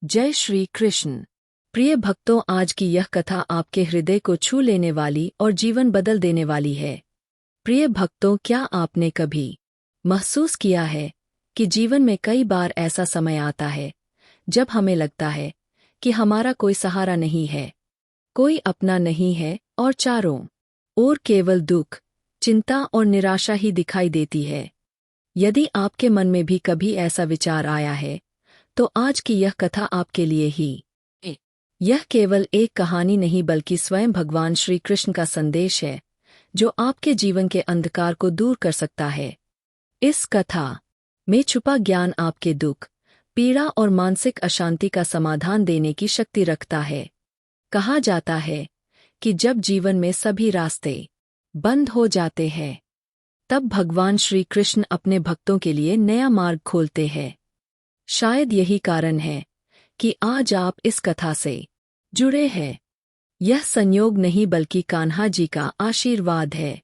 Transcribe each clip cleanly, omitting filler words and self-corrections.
जय श्री कृष्ण। प्रिय भक्तों, आज की यह कथा आपके हृदय को छू लेने वाली और जीवन बदल देने वाली है। प्रिय भक्तों, क्या आपने कभी महसूस किया है कि जीवन में कई बार ऐसा समय आता है जब हमें लगता है कि हमारा कोई सहारा नहीं है, कोई अपना नहीं है और चारों ओर केवल दुख, चिंता और निराशा ही दिखाई देती है। यदि आपके मन में भी कभी ऐसा विचार आया है तो आज की यह कथा आपके लिए ही है। यह केवल एक कहानी नहीं बल्कि स्वयं भगवान श्री कृष्ण का संदेश है जो आपके जीवन के अंधकार को दूर कर सकता है। इस कथा में छुपा ज्ञान आपके दुख, पीड़ा और मानसिक अशांति का समाधान देने की शक्ति रखता है। कहा जाता है कि जब जीवन में सभी रास्ते बंद हो जाते हैं तब भगवान श्री कृष्ण अपने भक्तों के लिए नया मार्ग खोलते हैं। शायद यही कारण है कि आज आप इस कथा से जुड़े हैं। यह संयोग नहीं बल्कि कान्हा जी का आशीर्वाद है।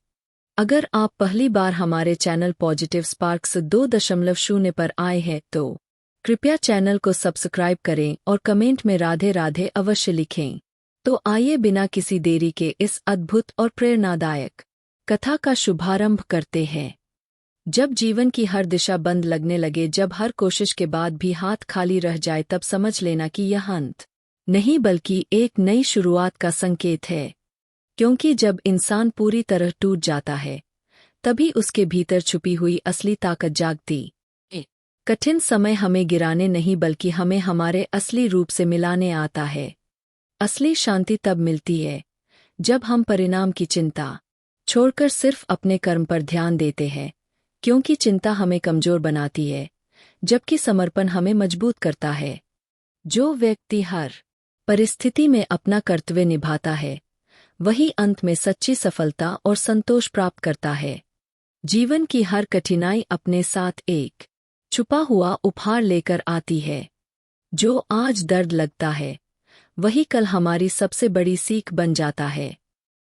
अगर आप पहली बार हमारे चैनल पॉजिटिव स्पार्क्स 2.0 पर आए हैं तो कृपया चैनल को सब्सक्राइब करें और कमेंट में राधे राधे अवश्य लिखें। तो आइए बिना किसी देरी के इस अद्भुत और प्रेरणादायक कथा का शुभारंभ करते हैं। जब जीवन की हर दिशा बंद लगने लगे, जब हर कोशिश के बाद भी हाथ खाली रह जाए, तब समझ लेना कि यह अंत नहीं बल्कि एक नई शुरुआत का संकेत है। क्योंकि जब इंसान पूरी तरह टूट जाता है तभी उसके भीतर छुपी हुई असली ताकत जागती है। कठिन समय हमें गिराने नहीं बल्कि हमें हमारे असली रूप से मिलाने आता है। असली शांति तब मिलती है जब हम परिणाम की चिंता छोड़कर सिर्फ अपने कर्म पर ध्यान देते हैं, क्योंकि चिंता हमें कमजोर बनाती है जबकि समर्पण हमें मजबूत करता है। जो व्यक्ति हर परिस्थिति में अपना कर्तव्य निभाता है वही अंत में सच्ची सफलता और संतोष प्राप्त करता है। जीवन की हर कठिनाई अपने साथ एक छुपा हुआ उपहार लेकर आती है। जो आज दर्द लगता है वही कल हमारी सबसे बड़ी सीख बन जाता है।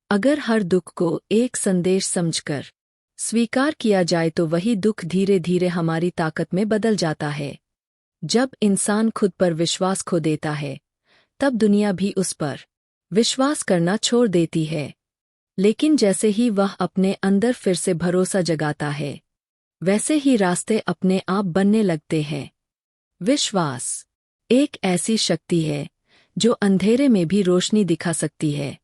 अगर हर दुख को एक संदेश समझकर स्वीकार किया जाए तो वही दुख धीरे धीरे हमारी ताकत में बदल जाता है। जब इंसान खुद पर विश्वास खो देता है तब दुनिया भी उस पर विश्वास करना छोड़ देती है। लेकिन जैसे ही वह अपने अंदर फिर से भरोसा जगाता है वैसे ही रास्ते अपने आप बनने लगते हैं। विश्वास एक ऐसी शक्ति है जो अंधेरे में भी रोशनी दिखा सकती है।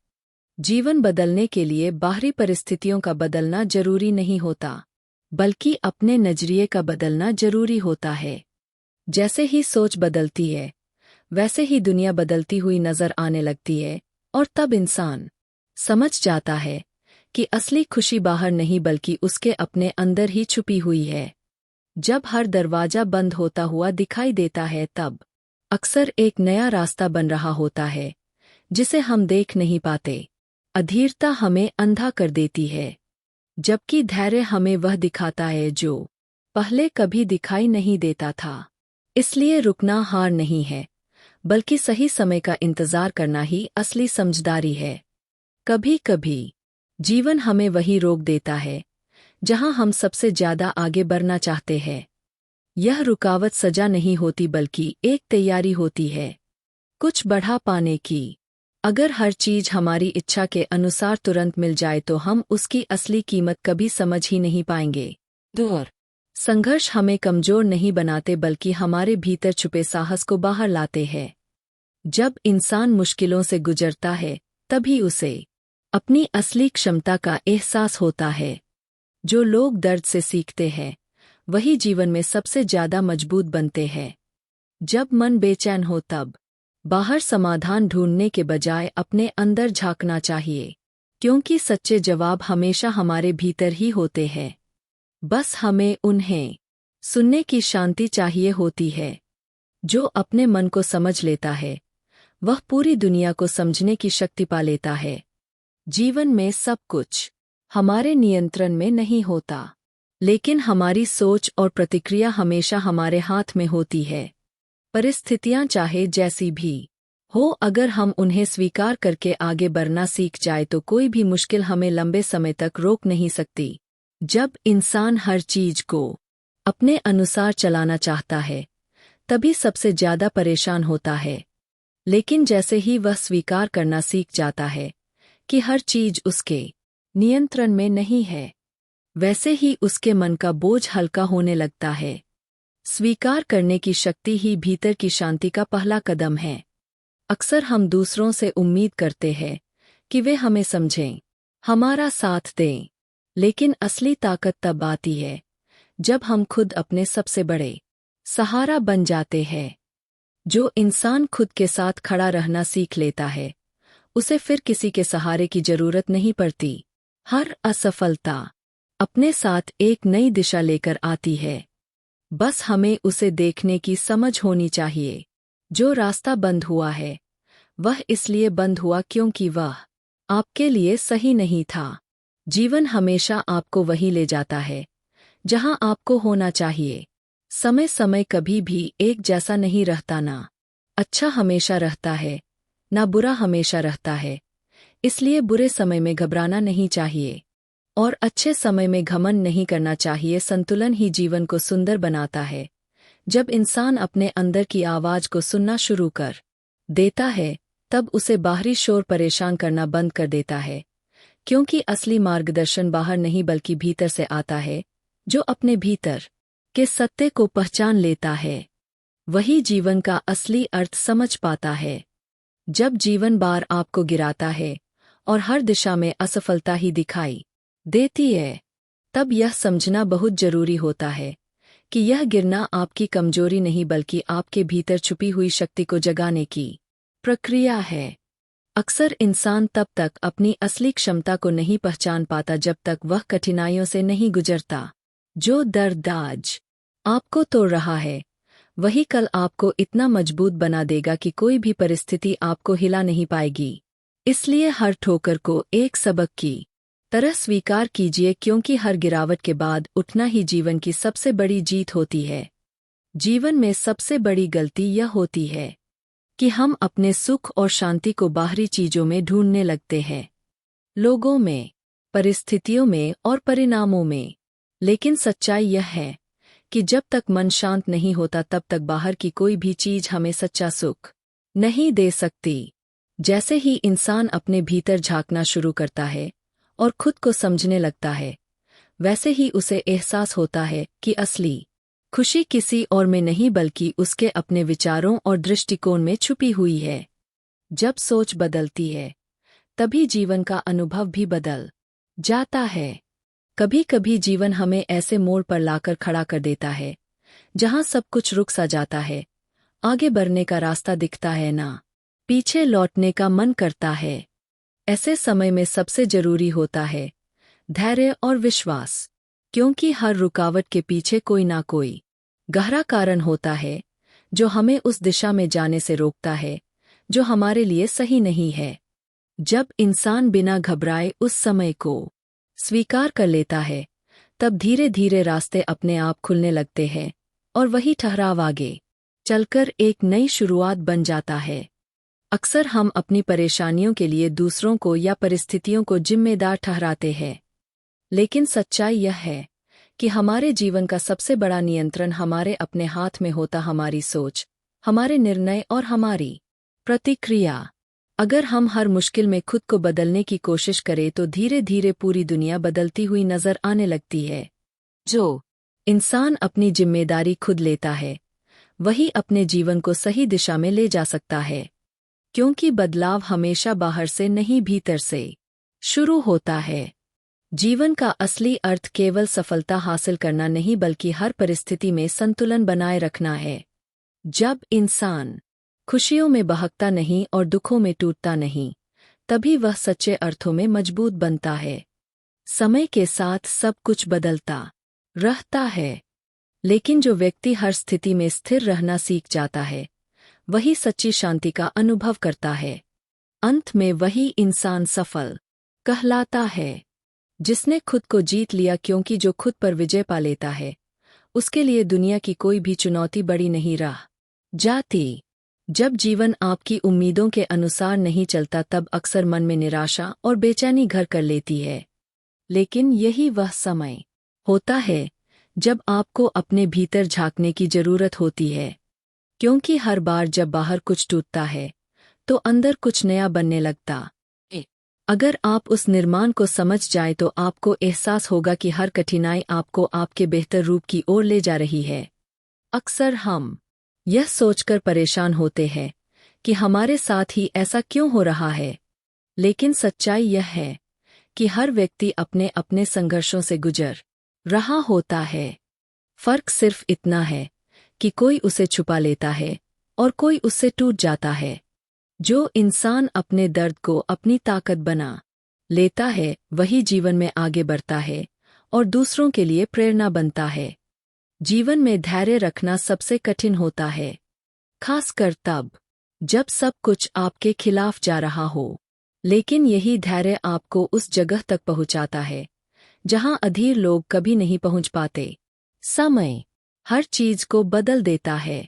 जीवन बदलने के लिए बाहरी परिस्थितियों का बदलना जरूरी नहीं होता बल्कि अपने नजरिए का बदलना जरूरी होता है। जैसे ही सोच बदलती है वैसे ही दुनिया बदलती हुई नजर आने लगती है और तब इंसान समझ जाता है कि असली खुशी बाहर नहीं बल्कि उसके अपने अंदर ही छुपी हुई है। जब हर दरवाजा बंद होता हुआ दिखाई देता है तब अक्सर एक नया रास्ता बन रहा होता है जिसे हम देख नहीं पाते। अधीरता हमें अंधा कर देती है जबकि धैर्य हमें वह दिखाता है जो पहले कभी दिखाई नहीं देता था। इसलिए रुकना हार नहीं है बल्कि सही समय का इंतजार करना ही असली समझदारी है। कभी कभी जीवन हमें वही रोक देता है जहां हम सबसे ज्यादा आगे बढ़ना चाहते हैं। यह रुकावट सजा नहीं होती बल्कि एक तैयारी होती है कुछ बढ़ा पाने की। अगर हर चीज हमारी इच्छा के अनुसार तुरंत मिल जाए तो हम उसकी असली कीमत कभी समझ ही नहीं पाएंगे। दूर संघर्ष हमें कमजोर नहीं बनाते बल्कि हमारे भीतर छुपे साहस को बाहर लाते हैं। जब इंसान मुश्किलों से गुजरता है तभी उसे अपनी असली क्षमता का एहसास होता है। जो लोग दर्द से सीखते हैं वही जीवन में सबसे ज्यादा मजबूत बनते हैं। जब मन बेचैन हो तब बाहर समाधान ढूंढने के बजाय अपने अंदर झांकना चाहिए, क्योंकि सच्चे जवाब हमेशा हमारे भीतर ही होते हैं। बस हमें उन्हें सुनने की शांति चाहिए होती है। जो अपने मन को समझ लेता है वह पूरी दुनिया को समझने की शक्ति पा लेता है। जीवन में सब कुछ हमारे नियंत्रण में नहीं होता लेकिन हमारी सोच और प्रतिक्रिया हमेशा हमारे हाथ में होती है। परिस्थितियां चाहे जैसी भी हो, अगर हम उन्हें स्वीकार करके आगे बढ़ना सीख जाए तो कोई भी मुश्किल हमें लंबे समय तक रोक नहीं सकती। जब इंसान हर चीज को अपने अनुसार चलाना चाहता है तभी सबसे ज्यादा परेशान होता है। लेकिन जैसे ही वह स्वीकार करना सीख जाता है कि हर चीज उसके नियंत्रण में नहीं है, वैसे ही उसके मन का बोझ हल्का होने लगता है। स्वीकार करने की शक्ति ही भीतर की शांति का पहला कदम है। अक्सर हम दूसरों से उम्मीद करते हैं कि वे हमें समझें, हमारा साथ दें, लेकिन असली ताकत तब आती है जब हम खुद अपने सबसे बड़े सहारा बन जाते हैं। जो इंसान खुद के साथ खड़ा रहना सीख लेता है, उसे फिर किसी के सहारे की जरूरत नहीं पड़ती। हर असफलता अपने साथ एक नई दिशा लेकर आती है। बस हमें उसे देखने की समझ होनी चाहिए। जो रास्ता बंद हुआ है, वह इसलिए बंद हुआ क्योंकि वह आपके लिए सही नहीं था। जीवन हमेशा आपको वहीं ले जाता है जहां आपको होना चाहिए। समय समय कभी भी एक जैसा नहीं रहता, ना अच्छा हमेशा रहता है, ना बुरा हमेशा रहता है। इसलिए बुरे समय में घबराना नहीं चाहिए और अच्छे समय में घमंड नहीं करना चाहिए। संतुलन ही जीवन को सुंदर बनाता है। जब इंसान अपने अंदर की आवाज को सुनना शुरू कर देता है, तब उसे बाहरी शोर परेशान करना बंद कर देता है, क्योंकि असली मार्गदर्शन बाहर नहीं बल्कि भीतर से आता है। जो अपने भीतर के सत्य को पहचान लेता है, वही जीवन का असली अर्थ समझ पाता है। जब जीवन बार आपको गिराता है और हर दिशा में असफलता ही दिखाई देती है, तब यह समझना बहुत जरूरी होता है कि यह गिरना आपकी कमजोरी नहीं बल्कि आपके भीतर छुपी हुई शक्ति को जगाने की प्रक्रिया है। अक्सर इंसान तब तक अपनी असली क्षमता को नहीं पहचान पाता जब तक वह कठिनाइयों से नहीं गुजरता। जो दर्द आज आपको तोड़ रहा है, वही कल आपको इतना मजबूत बना देगा कि कोई भी परिस्थिति आपको हिला नहीं पाएगी। इसलिए हर ठोकर को एक सबक की तरह स्वीकार कीजिए, क्योंकि हर गिरावट के बाद उठना ही जीवन की सबसे बड़ी जीत होती है। जीवन में सबसे बड़ी गलती यह होती है कि हम अपने सुख और शांति को बाहरी चीजों में ढूंढने लगते हैं, लोगों में, परिस्थितियों में और परिणामों में। लेकिन सच्चाई यह है कि जब तक मन शांत नहीं होता, तब तक बाहर की कोई भी चीज हमें सच्चा सुख नहीं दे सकती। जैसे ही इंसान अपने भीतर झांकना शुरू करता है और खुद को समझने लगता है, वैसे ही उसे एहसास होता है कि असली खुशी किसी और में नहीं बल्कि उसके अपने विचारों और दृष्टिकोण में छुपी हुई है। जब सोच बदलती है, तभी जीवन का अनुभव भी बदल जाता है। कभी कभी जीवन हमें ऐसे मोड़ पर लाकर खड़ा कर देता है जहां सब कुछ रुक सा जाता है, आगे बढ़ने का रास्ता दिखता है ना पीछे लौटने का मन करता है। ऐसे समय में सबसे जरूरी होता है धैर्य और विश्वास, क्योंकि हर रुकावट के पीछे कोई ना कोई गहरा कारण होता है जो हमें उस दिशा में जाने से रोकता है जो हमारे लिए सही नहीं है। जब इंसान बिना घबराए उस समय को स्वीकार कर लेता है, तब धीरे धीरे रास्ते अपने आप खुलने लगते हैं और वही ठहराव आगे चलकर एक नई शुरुआत बन जाता है। अक्सर हम अपनी परेशानियों के लिए दूसरों को या परिस्थितियों को जिम्मेदार ठहराते हैं, लेकिन सच्चाई यह है कि हमारे जीवन का सबसे बड़ा नियंत्रण हमारे अपने हाथ में होता। हमारी सोच, हमारे निर्णय और हमारी प्रतिक्रिया। अगर हम हर मुश्किल में खुद को बदलने की कोशिश करें, तो धीरे धीरे पूरी दुनिया बदलती हुई नजर आने लगती है। जो इंसान अपनी जिम्मेदारी खुद लेता है, वही अपने जीवन को सही दिशा में ले जा सकता है, क्योंकि बदलाव हमेशा बाहर से नहीं भीतर से शुरू होता है। जीवन का असली अर्थ केवल सफलता हासिल करना नहीं बल्कि हर परिस्थिति में संतुलन बनाए रखना है। जब इंसान खुशियों में बहकता नहीं और दुखों में टूटता नहीं, तभी वह सच्चे अर्थों में मजबूत बनता है। समय के साथ सब कुछ बदलता रहता है, लेकिन जो व्यक्ति हर स्थिति में स्थिर रहना सीख जाता है, वही सच्ची शांति का अनुभव करता है। अंत में वही इंसान सफल कहलाता है जिसने खुद को जीत लिया, क्योंकि जो खुद पर विजय पा लेता है, उसके लिए दुनिया की कोई भी चुनौती बड़ी नहीं रह जाती। जब जीवन आपकी उम्मीदों के अनुसार नहीं चलता, तब अक्सर मन में निराशा और बेचैनी घर कर लेती है। लेकिन यही वह समय होता है जब आपको अपने भीतर झांकने की जरूरत होती है। क्योंकि हर बार जब बाहर कुछ टूटता है तो अंदर कुछ नया बनने लगता है। अगर आप उस निर्माण को समझ जाए तो आपको एहसास होगा कि हर कठिनाई आपको आपके बेहतर रूप की ओर ले जा रही है। अक्सर हम यह सोचकर परेशान होते हैं कि हमारे साथ ही ऐसा क्यों हो रहा है, लेकिन सच्चाई यह है कि हर व्यक्ति अपने अपने संघर्षों से गुजर रहा होता है। फर्क सिर्फ इतना है कि कोई उसे छुपा लेता है और कोई उससे टूट जाता है। जो इंसान अपने दर्द को अपनी ताकत बना लेता है वही जीवन में आगे बढ़ता है और दूसरों के लिए प्रेरणा बनता है। जीवन में धैर्य रखना सबसे कठिन होता है, खासकर तब जब सब कुछ आपके खिलाफ जा रहा हो। लेकिन यही धैर्य आपको उस जगह तक पहुंचाता है जहां अधीर लोग कभी नहीं पहुंच पाते। समय हर चीज को बदल देता है,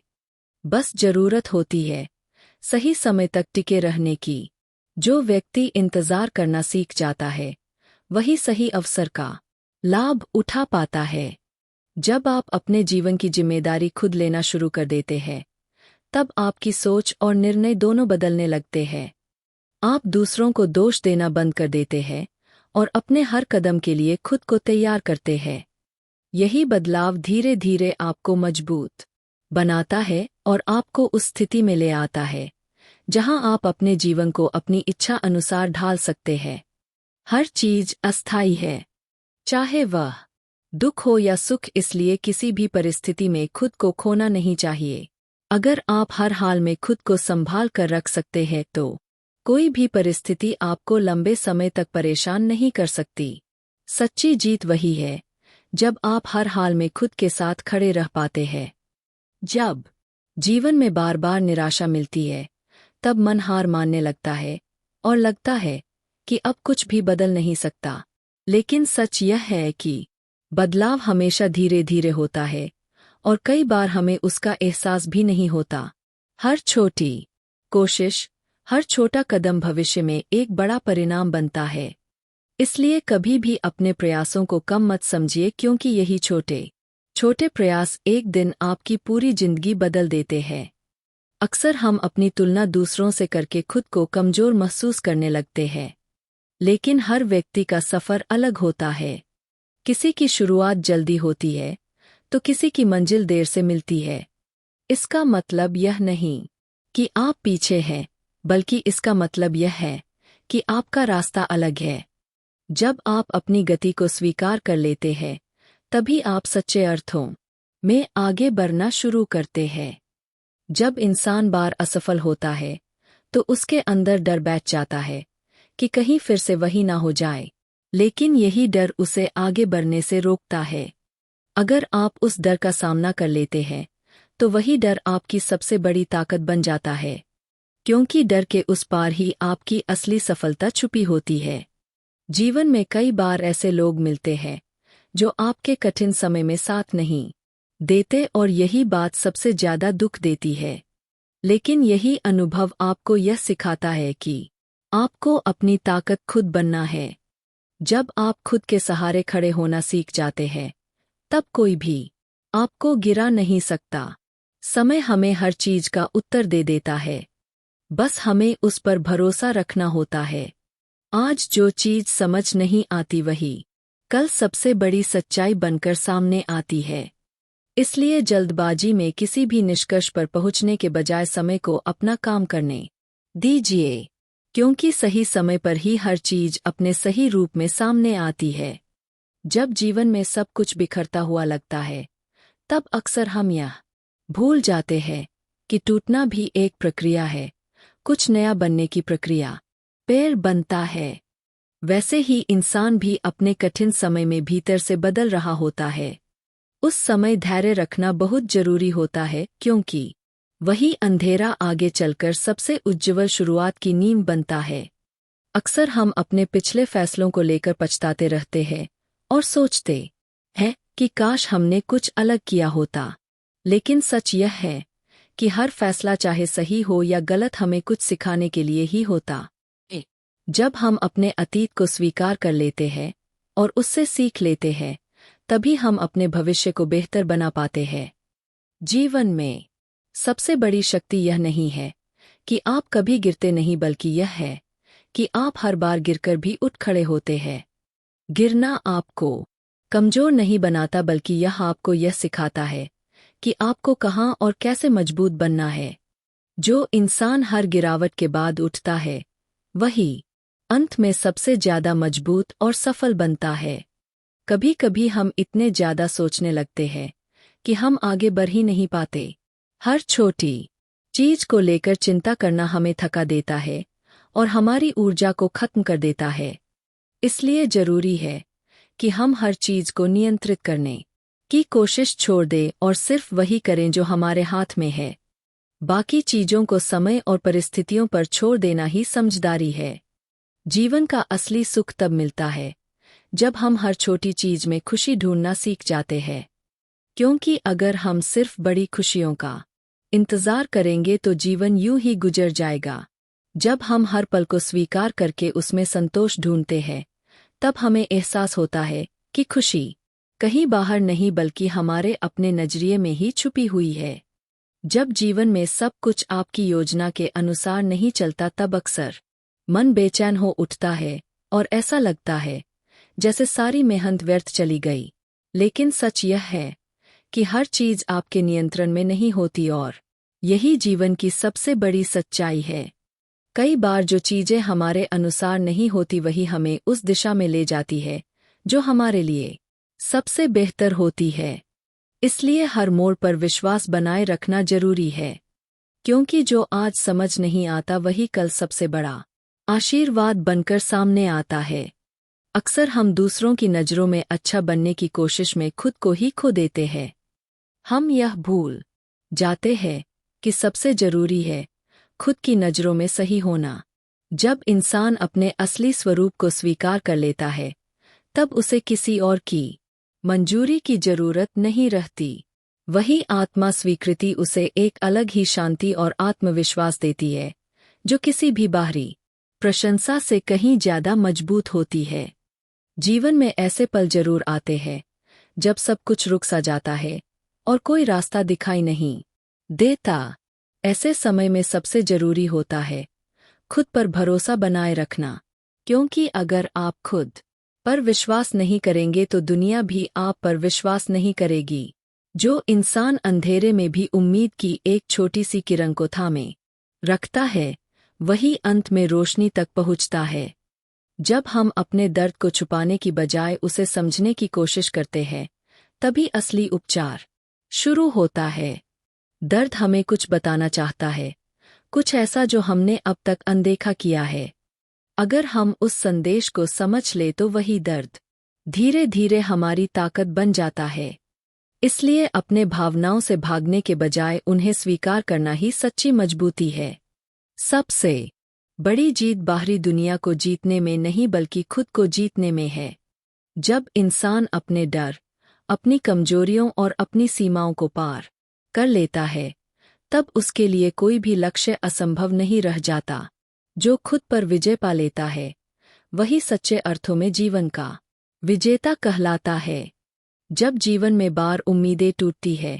बस जरूरत होती है सही समय तक टिके रहने की। जो व्यक्ति इंतजार करना सीख जाता है वही सही अवसर का लाभ उठा पाता है। जब आप अपने जीवन की जिम्मेदारी खुद लेना शुरू कर देते हैं तब आपकी सोच और निर्णय दोनों बदलने लगते हैं। आप दूसरों को दोष देना बंद कर देते हैं और अपने हर कदम के लिए खुद को तैयार करते हैं। यही बदलाव धीरे धीरे आपको मजबूत बनाता है और आपको उस स्थिति में ले आता है जहां आप अपने जीवन को अपनी इच्छा अनुसार ढाल सकते हैं। हर चीज अस्थायी है, चाहे वह दुख हो या सुख, इसलिए किसी भी परिस्थिति में खुद को खोना नहीं चाहिए। अगर आप हर हाल में खुद को संभाल कर रख सकते हैं तो कोई भी परिस्थिति आपको लंबे समय तक परेशान नहीं कर सकती। सच्ची जीत वही है जब आप हर हाल में खुद के साथ खड़े रह पाते हैं। जब जीवन में बार बार निराशा मिलती है तब मन हार मानने लगता है और लगता है कि अब कुछ भी बदल नहीं सकता। लेकिन सच यह है कि बदलाव हमेशा धीरे धीरे होता है और कई बार हमें उसका एहसास भी नहीं होता। हर छोटी कोशिश, हर छोटा कदम भविष्य में एक बड़ा परिणाम बनता है। इसलिए कभी भी अपने प्रयासों को कम मत समझिए, क्योंकि यही छोटे छोटे प्रयास एक दिन आपकी पूरी जिंदगी बदल देते हैं। अक्सर हम अपनी तुलना दूसरों से करके खुद को कमजोर महसूस करने लगते हैं, लेकिन हर व्यक्ति का सफर अलग होता है। किसी की शुरुआत जल्दी होती है तो किसी की मंजिल देर से मिलती है। इसका मतलब यह नहीं कि आप पीछे हैं, बल्कि इसका मतलब यह है कि आपका रास्ता अलग है। जब आप अपनी गति को स्वीकार कर लेते हैं तभी आप सच्चे अर्थों में आगे बढ़ना शुरू करते हैं। जब इंसान बार असफल होता है तो उसके अंदर डर बैठ जाता है कि कहीं फिर से वही ना हो जाए, लेकिन यही डर उसे आगे बढ़ने से रोकता है। अगर आप उस डर का सामना कर लेते हैं तो वही डर आपकी सबसे बड़ी ताकत बन जाता है, क्योंकि डर के उस पार ही आपकी असली सफलता छुपी होती है। जीवन में कई बार ऐसे लोग मिलते हैं जो आपके कठिन समय में साथ नहीं देते और यही बात सबसे ज्यादा दुख देती है। लेकिन यही अनुभव आपको यह सिखाता है कि आपको अपनी ताकत खुद बनना है। जब आप खुद के सहारे खड़े होना सीख जाते हैं तब कोई भी आपको गिरा नहीं सकता। समय हमें हर चीज का उत्तर दे देता है, बस हमें उस पर भरोसा रखना होता है। आज जो चीज समझ नहीं आती वही कल सबसे बड़ी सच्चाई बनकर सामने आती है। इसलिए जल्दबाजी में किसी भी निष्कर्ष पर पहुंचने के बजाय समय को अपना काम करने दीजिए, क्योंकि सही समय पर ही हर चीज अपने सही रूप में सामने आती है। जब जीवन में सब कुछ बिखरता हुआ लगता है तब अक्सर हम यह भूल जाते हैं कि टूटना भी एक प्रक्रिया है, कुछ नया बनने की प्रक्रिया पेड़ बनता है। वैसे ही इंसान भी अपने कठिन समय में भीतर से बदल रहा होता है। उस समय धैर्य रखना बहुत जरूरी होता है, क्योंकि वही अंधेरा आगे चलकर सबसे उज्ज्वल शुरुआत की नींव बनता है। अक्सर हम अपने पिछले फैसलों को लेकर पछताते रहते हैं और सोचते हैं कि काश हमने कुछ अलग किया होता। लेकिन सच यह है कि हर फैसला चाहे सही हो या गलत हमें कुछ सिखाने के लिए ही होता है। जब हम अपने अतीत को स्वीकार कर लेते हैं और उससे सीख लेते हैं तभी हम अपने भविष्य को बेहतर बना पाते हैं। जीवन में सबसे बड़ी शक्ति यह नहीं है कि आप कभी गिरते नहीं, बल्कि यह है कि आप हर बार गिरकर भी उठ खड़े होते हैं। गिरना आपको कमजोर नहीं बनाता, बल्कि यह आपको यह सिखाता है कि आपको कहाँ और कैसे मजबूत बनना है। जो इंसान हर गिरावट के बाद उठता है, वही अंत में सबसे ज्यादा मजबूत और सफल बनता है। कभी कभी हम इतने ज्यादा सोचने लगते हैं कि हम आगे बढ़ ही नहीं पाते। हर छोटी चीज को लेकर चिंता करना हमें थका देता है और हमारी ऊर्जा को खत्म कर देता है। इसलिए जरूरी है कि हम हर चीज को नियंत्रित करने की कोशिश छोड़ दें और सिर्फ वही करें जो हमारे हाथ में है। बाकी चीजों को समय और परिस्थितियों पर छोड़ देना ही समझदारी है। जीवन का असली सुख तब मिलता है जब हम हर छोटी चीज में खुशी ढूंढना सीख जाते हैं। क्योंकि अगर हम सिर्फ बड़ी खुशियों का इंतजार करेंगे तो जीवन यूं ही गुजर जाएगा। जब हम हर पल को स्वीकार करके उसमें संतोष ढूंढते हैं, तब हमें एहसास होता है कि खुशी कहीं बाहर नहीं, बल्कि हमारे अपने नजरिए में ही छुपी हुई है। जब जीवन में सब कुछ आपकी योजना के अनुसार नहीं चलता, तब अक्सर मन बेचैन हो उठता है और ऐसा लगता है जैसे सारी मेहनत व्यर्थ चली गई। लेकिन सच यह है कि हर चीज आपके नियंत्रण में नहीं होती, और यही जीवन की सबसे बड़ी सच्चाई है। कई बार जो चीजें हमारे अनुसार नहीं होती, वही हमें उस दिशा में ले जाती है जो हमारे लिए सबसे बेहतर होती है। इसलिए हर मोड़ पर विश्वास बनाए रखना जरूरी है, क्योंकि जो आज समझ नहीं आता, वही कल सबसे बड़ा आशीर्वाद बनकर सामने आता है। अक्सर हम दूसरों की नज़रों में अच्छा बनने की कोशिश में खुद को ही खो देते हैं। हम यह भूल जाते हैं कि सबसे जरूरी है खुद की नज़रों में सही होना। जब इंसान अपने असली स्वरूप को स्वीकार कर लेता है, तब उसे किसी और की मंजूरी की जरूरत नहीं रहती। वही आत्मा स्वीकृति उसे एक अलग ही शांति और आत्मविश्वास देती है, जो किसी भी बाहरी प्रशंसा से कहीं ज्यादा मजबूत होती है। जीवन में ऐसे पल जरूर आते हैं जब सब कुछ रुक सा जाता है और कोई रास्ता दिखाई नहीं देता। ऐसे समय में सबसे जरूरी होता है खुद पर भरोसा बनाए रखना, क्योंकि अगर आप खुद पर विश्वास नहीं करेंगे तो दुनिया भी आप पर विश्वास नहीं करेगी। जो इंसान अंधेरे में भी उम्मीद की एक छोटी सी किरण को थामे रखता है, वही अंत में रोशनी तक पहुंचता है। जब हम अपने दर्द को छुपाने की बजाय उसे समझने की कोशिश करते हैं, तभी असली उपचार शुरू होता है। दर्द हमें कुछ बताना चाहता है, कुछ ऐसा जो हमने अब तक अनदेखा किया है। अगर हम उस संदेश को समझ ले तो वही दर्द धीरे धीरे हमारी ताकत बन जाता है। इसलिए अपने भावनाओं से भागने के बजाय उन्हें स्वीकार करना ही सच्ची मजबूती है। सबसे बड़ी जीत बाहरी दुनिया को जीतने में नहीं, बल्कि खुद को जीतने में है। जब इंसान अपने डर, अपनी कमजोरियों और अपनी सीमाओं को पार कर लेता है, तब उसके लिए कोई भी लक्ष्य असंभव नहीं रह जाता। जो खुद पर विजय पा लेता है, वही सच्चे अर्थों में जीवन का विजेता कहलाता है। जब जीवन में बार उम्मीदें टूटती है,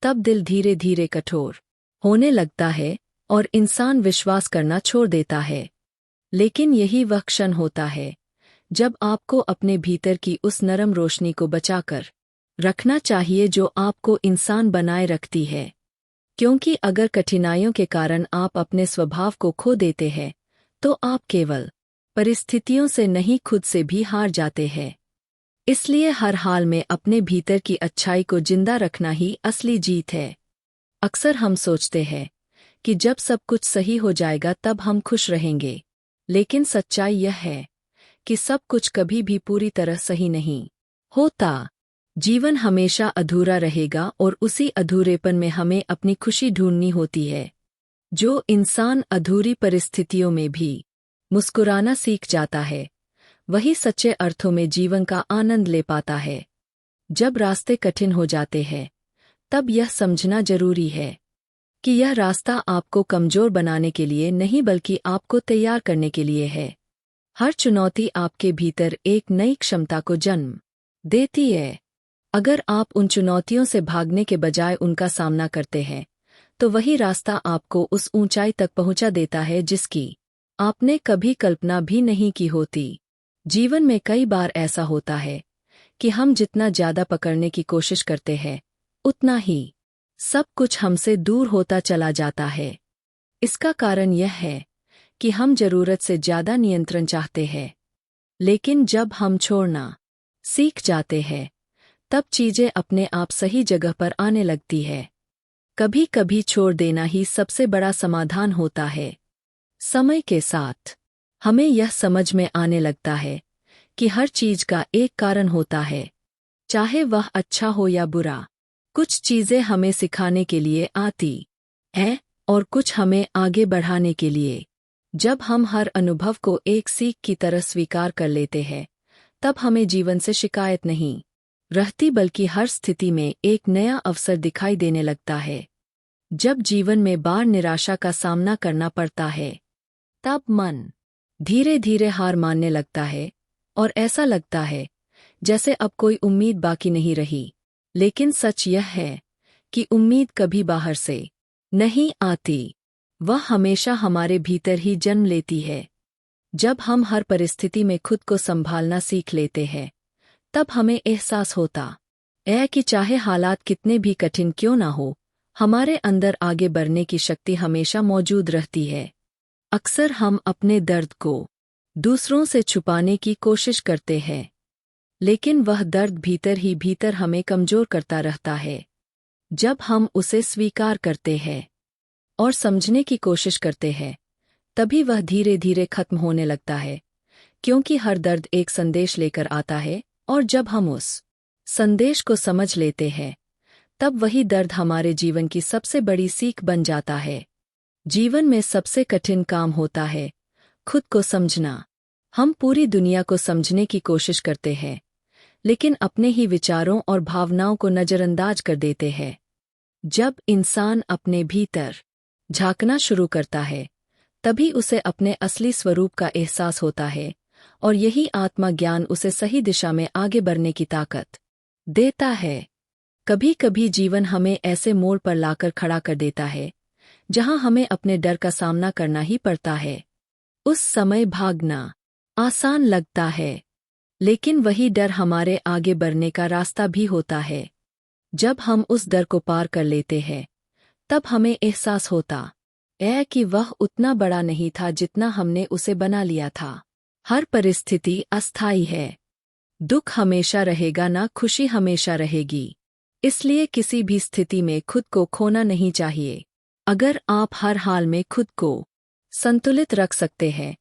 तब दिल धीरे धीरे कठोर होने लगता है और इंसान विश्वास करना छोड़ देता है। लेकिन यही वह क्षण होता है जब आपको अपने भीतर की उस नरम रोशनी को बचाकर रखना चाहिए जो आपको इंसान बनाए रखती है। क्योंकि अगर कठिनाइयों के कारण आप अपने स्वभाव को खो देते हैं, तो आप केवल परिस्थितियों से नहीं, खुद से भी हार जाते हैं। इसलिए हर हाल में अपने भीतर की अच्छाई को जिंदा रखना ही असली जीत है। अक्सर हम सोचते हैं कि जब सब कुछ सही हो जाएगा तब हम खुश रहेंगे, लेकिन सच्चाई यह है कि सब कुछ कभी भी पूरी तरह सही नहीं होता। जीवन हमेशा अधूरा रहेगा और उसी अधूरेपन में हमें अपनी खुशी ढूंढनी होती है। जो इंसान अधूरी परिस्थितियों में भी मुस्कुराना सीख जाता है, वही सच्चे अर्थों में जीवन का आनंद ले पाता है। जब रास्ते कठिन हो जाते हैं, तब यह समझना जरूरी है कि यह रास्ता आपको कमजोर बनाने के लिए नहीं, बल्कि आपको तैयार करने के लिए है। हर चुनौती आपके भीतर एक नई क्षमता को जन्म देती है। अगर आप उन चुनौतियों से भागने के बजाय उनका सामना करते हैं, तो वही रास्ता आपको उस ऊंचाई तक पहुंचा देता है जिसकी आपने कभी कल्पना भी नहीं की होती। जीवन में कई बार ऐसा होता है कि हम जितना ज्यादा पकड़ने की कोशिश करते हैं, उतना ही सब कुछ हमसे दूर होता चला जाता है। इसका कारण यह है कि हम जरूरत से ज्यादा नियंत्रण चाहते हैं। लेकिन जब हम छोड़ना सीख जाते हैं, तब चीजें अपने आप सही जगह पर आने लगती है। कभी कभी छोड़ देना ही सबसे बड़ा समाधान होता है। समय के साथ हमें यह समझ में आने लगता है कि हर चीज का एक कारण होता है, चाहे वह अच्छा हो या बुरा। कुछ चीजें हमें सिखाने के लिए आती हैं और कुछ हमें आगे बढ़ाने के लिए। जब हम हर अनुभव को एक सीख की तरह स्वीकार कर लेते हैं, तब हमें जीवन से शिकायत नहीं रहती, बल्कि हर स्थिति में एक नया अवसर दिखाई देने लगता है। जब जीवन में बार निराशा का सामना करना पड़ता है, तब मन धीरे धीरे हार मानने लगता है और ऐसा लगता है जैसे अब कोई उम्मीद बाकी नहीं रही। लेकिन सच यह है कि उम्मीद कभी बाहर से नहीं आती, वह हमेशा हमारे भीतर ही जन्म लेती है। जब हम हर परिस्थिति में खुद को संभालना सीख लेते हैं, तब हमें एहसास होता है कि चाहे हालात कितने भी कठिन क्यों ना हो, हमारे अंदर आगे बढ़ने की शक्ति हमेशा मौजूद रहती है। अक्सर हम अपने दर्द को दूसरों से छुपाने की कोशिश करते हैं, लेकिन वह दर्द भीतर ही भीतर हमें कमजोर करता रहता है। जब हम उसे स्वीकार करते हैं और समझने की कोशिश करते हैं, तभी वह धीरे धीरे खत्म होने लगता है, क्योंकि हर दर्द एक संदेश लेकर आता है, और जब हम उस संदेश को समझ लेते हैं, तब वही दर्द हमारे जीवन की सबसे बड़ी सीख बन जाता है। जीवन में सबसे कठिन काम होता है खुद को समझना। हम पूरी दुनिया को समझने की कोशिश करते हैं, लेकिन अपने ही विचारों और भावनाओं को नजरअंदाज कर देते हैं। जब इंसान अपने भीतर झांकना शुरू करता है, तभी उसे अपने असली स्वरूप का एहसास होता है, और यही आत्मज्ञान उसे सही दिशा में आगे बढ़ने की ताकत देता है। कभी कभी जीवन हमें ऐसे मोड़ पर लाकर खड़ा कर देता है जहां हमें अपने डर का सामना करना ही पड़ता है। उस समय भागना आसान लगता है, लेकिन वही डर हमारे आगे बढ़ने का रास्ता भी होता है। जब हम उस डर को पार कर लेते हैं, तब हमें एहसास होता है कि वह उतना बड़ा नहीं था जितना हमने उसे बना लिया था। हर परिस्थिति अस्थायी है। दुख हमेशा रहेगा, ना खुशी हमेशा रहेगी। इसलिए किसी भी स्थिति में खुद को खोना नहीं चाहिए। अगर आप हर हाल में खुद को संतुलित रख सकते हैं,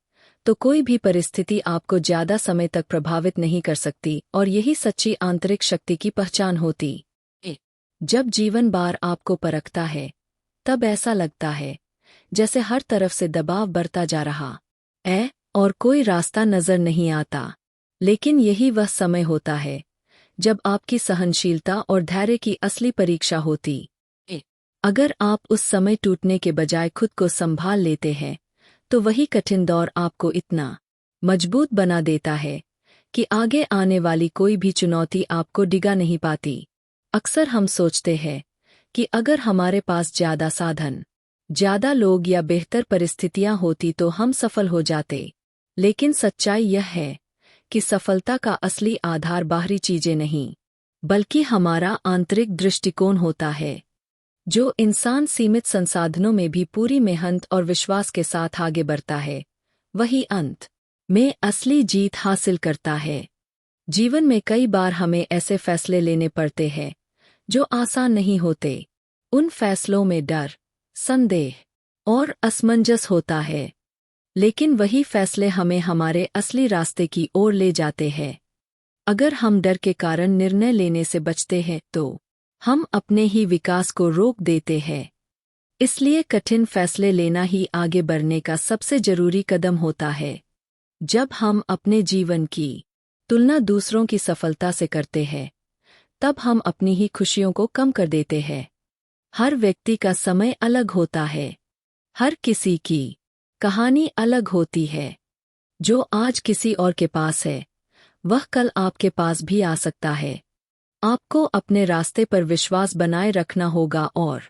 तो कोई भी परिस्थिति आपको ज्यादा समय तक प्रभावित नहीं कर सकती, और यही सच्ची आंतरिक शक्ति की पहचान होती है। जब जीवन बार आपको परखता है, तब ऐसा लगता है जैसे हर तरफ से दबाव बढ़ता जा रहा है और कोई रास्ता नजर नहीं आता। लेकिन यही वह समय होता है जब आपकी सहनशीलता और धैर्य की असली परीक्षा होती है। अगर आप उस समय टूटने के बजाय खुद को संभाल लेते हैं, तो वही कठिन दौर आपको इतना मजबूत बना देता है कि आगे आने वाली कोई भी चुनौती आपको डिगा नहीं पाती। अक्सर हम सोचते हैं कि अगर हमारे पास ज्यादा साधन, ज्यादा लोग या बेहतर परिस्थितियां होती तो हम सफल हो जाते। लेकिन सच्चाई यह है कि सफलता का असली आधार बाहरी चीजें नहीं, बल्कि हमारा आंतरिक दृष्टिकोण होता है। जो इंसान सीमित संसाधनों में भी पूरी मेहनत और विश्वास के साथ आगे बढ़ता है, वही अंत में असली जीत हासिल करता है। जीवन में कई बार हमें ऐसे फैसले लेने पड़ते हैं जो आसान नहीं होते। उन फैसलों में डर, संदेह और असमंजस होता है, लेकिन वही फैसले हमें हमारे असली रास्ते की ओर ले जाते हैं। अगर हम डर के कारण निर्णय लेने से बचते हैं, तो हम अपने ही विकास को रोक देते हैं। इसलिए कठिन फैसले लेना ही आगे बढ़ने का सबसे जरूरी कदम होता है। जब हम अपने जीवन की तुलना दूसरों की सफलता से करते हैं, तब हम अपनी ही खुशियों को कम कर देते हैं। हर व्यक्ति का समय अलग होता है, हर किसी की कहानी अलग होती है। जो आज किसी और के पास है, वह कल आपके पास भी आ सकता है। आपको अपने रास्ते पर विश्वास बनाए रखना होगा और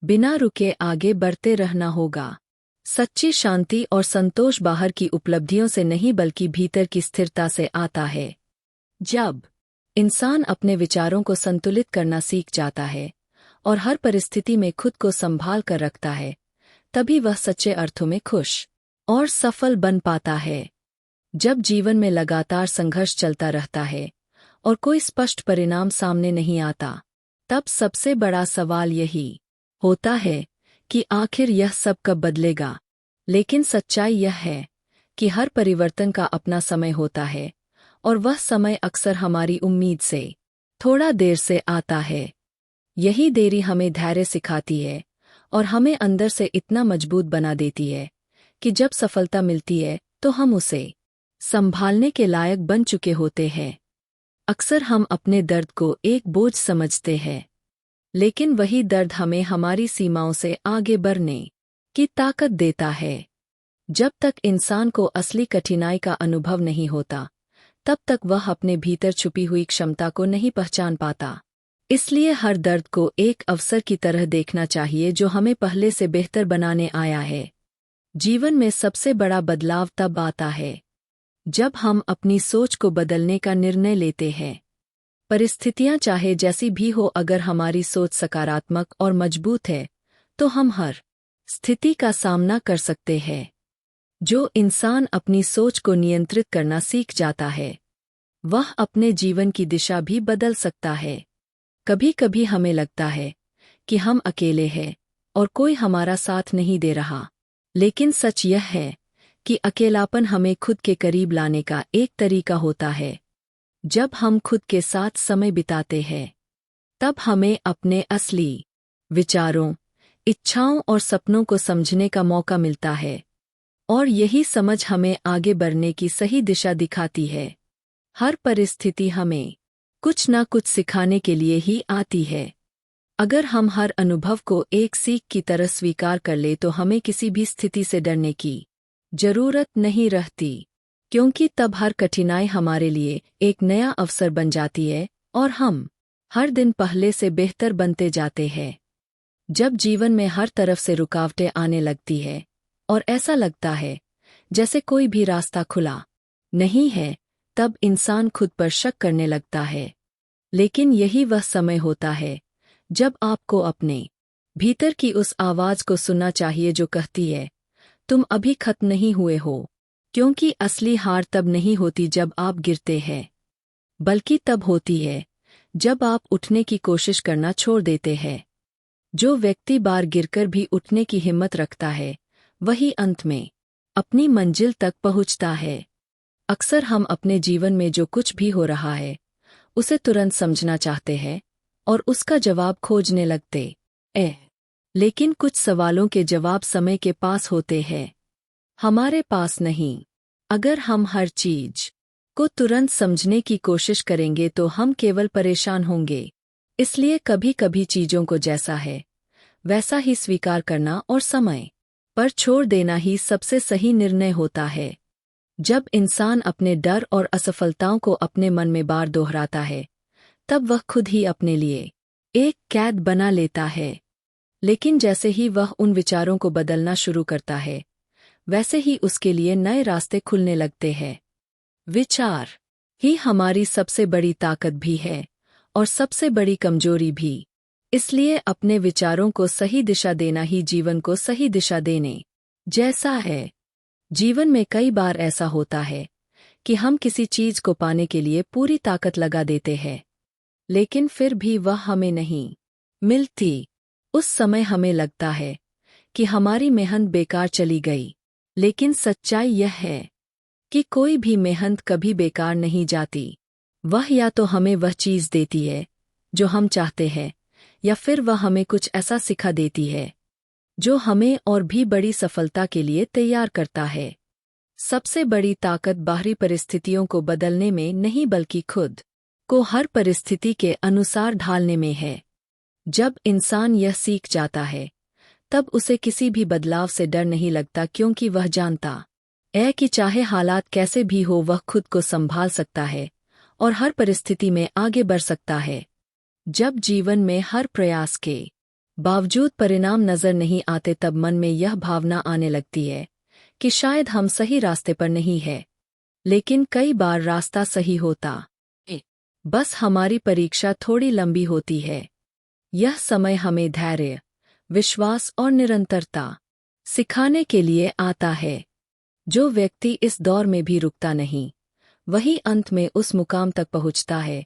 बिना रुके आगे बढ़ते रहना होगा। सच्ची शांति और संतोष बाहर की उपलब्धियों से नहीं बल्कि भीतर की स्थिरता से आता है। जब इंसान अपने विचारों को संतुलित करना सीख जाता है और हर परिस्थिति में खुद को संभाल कर रखता है, तभी वह सच्चे अर्थों में खुश और सफल बन पाता है। जब जीवन में लगातार संघर्ष चलता रहता है और कोई स्पष्ट परिणाम सामने नहीं आता, तब सबसे बड़ा सवाल यही होता है कि आखिर यह सब कब बदलेगा। लेकिन सच्चाई यह है कि हर परिवर्तन का अपना समय होता है और वह समय अक्सर हमारी उम्मीद से थोड़ा देर से आता है। यही देरी हमें धैर्य सिखाती है और हमें अंदर से इतना मजबूत बना देती है कि जब सफलता मिलती है तो हम उसे संभालने के लायक बन चुके होते हैं। अक्सर हम अपने दर्द को एक बोझ समझते हैं, लेकिन वही दर्द हमें हमारी सीमाओं से आगे बढ़ने की ताकत देता है। जब तक इंसान को असली कठिनाई का अनुभव नहीं होता, तब तक वह अपने भीतर छुपी हुई क्षमता को नहीं पहचान पाता। इसलिए हर दर्द को एक अवसर की तरह देखना चाहिए जो हमें पहले से बेहतर बनाने आया है। जीवन में सबसे बड़ा बदलाव तब आता है जब हम अपनी सोच को बदलने का निर्णय लेते हैं। परिस्थितियां चाहे जैसी भी हो, अगर हमारी सोच सकारात्मक और मजबूत है तो हम हर स्थिति का सामना कर सकते हैं। जो इंसान अपनी सोच को नियंत्रित करना सीख जाता है, वह अपने जीवन की दिशा भी बदल सकता है। कभी कभी हमें लगता है कि हम अकेले हैं और कोई हमारा साथ नहीं दे रहा, लेकिन सच यह है कि अकेलापन हमें खुद के करीब लाने का एक तरीका होता है। जब हम खुद के साथ समय बिताते हैं, तब हमें अपने असली विचारों, इच्छाओं और सपनों को समझने का मौका मिलता है, और यही समझ हमें आगे बढ़ने की सही दिशा दिखाती है। हर परिस्थिति हमें कुछ न कुछ सिखाने के लिए ही आती है। अगर हम हर अनुभव को एक सीख की तरह स्वीकार कर ले तो हमें किसी भी स्थिति से डरने की जरूरत नहीं रहती, क्योंकि तब हर कठिनाई हमारे लिए एक नया अवसर बन जाती है और हम हर दिन पहले से बेहतर बनते जाते हैं। जब जीवन में हर तरफ से रुकावटें आने लगती है और ऐसा लगता है जैसे कोई भी रास्ता खुला नहीं है, तब इंसान खुद पर शक करने लगता है। लेकिन यही वह समय होता है जब आपको अपने भीतर की उस आवाज़ को सुनना चाहिए जो कहती है, तुम अभी खत्म नहीं हुए हो। क्योंकि असली हार तब नहीं होती जब आप गिरते हैं, बल्कि तब होती है जब आप उठने की कोशिश करना छोड़ देते हैं। जो व्यक्ति बार गिरकर भी उठने की हिम्मत रखता है, वही अंत में अपनी मंजिल तक पहुंचता है। अक्सर हम अपने जीवन में जो कुछ भी हो रहा है उसे तुरंत समझना चाहते हैं और उसका जवाब खोजने लगते हैं, लेकिन कुछ सवालों के जवाब समय के पास होते हैं, हमारे पास नहीं। अगर हम हर चीज को तुरंत समझने की कोशिश करेंगे तो हम केवल परेशान होंगे। इसलिए कभी कभी चीजों को जैसा है वैसा ही स्वीकार करना और समय पर छोड़ देना ही सबसे सही निर्णय होता है। जब इंसान अपने डर और असफलताओं को अपने मन में बार दोहराता है, तब वह खुद ही अपने लिए एक कैद बना लेता है। लेकिन जैसे ही वह उन विचारों को बदलना शुरू करता है, वैसे ही उसके लिए नए रास्ते खुलने लगते हैं। विचार ही हमारी सबसे बड़ी ताकत भी है और सबसे बड़ी कमजोरी भी। इसलिए अपने विचारों को सही दिशा देना ही जीवन को सही दिशा देने जैसा है। जीवन में कई बार ऐसा होता है कि हम किसी चीज को पाने के लिए पूरी ताकत लगा देते हैं, लेकिन फिर भी वह हमें नहीं मिलती। उस समय हमें लगता है कि हमारी मेहनत बेकार चली गई, लेकिन सच्चाई यह है कि कोई भी मेहनत कभी बेकार नहीं जाती। वह या तो हमें वह चीज देती है जो हम चाहते हैं, या फिर वह हमें कुछ ऐसा सिखा देती है जो हमें और भी बड़ी सफलता के लिए तैयार करता है। सबसे बड़ी ताकत बाहरी परिस्थितियों को बदलने में नहीं बल्कि खुद को हर परिस्थिति के अनुसार ढालने में है। जब इंसान यह सीख जाता है, तब उसे किसी भी बदलाव से डर नहीं लगता, क्योंकि वह जानता है कि चाहे हालात कैसे भी हो वह खुद को संभाल सकता है और हर परिस्थिति में आगे बढ़ सकता है। जब जीवन में हर प्रयास के बावजूद परिणाम नजर नहीं आते तब मन में यह भावना आने लगती है कि शायद हम सही रास्ते पर नहीं है। लेकिन कई बार रास्ता सही होता है, बस हमारी परीक्षा थोड़ी लंबी होती है। यह समय हमें धैर्य, विश्वास और निरंतरता सिखाने के लिए आता है। जो व्यक्ति इस दौर में भी रुकता नहीं, वही अंत में उस मुकाम तक पहुंचता है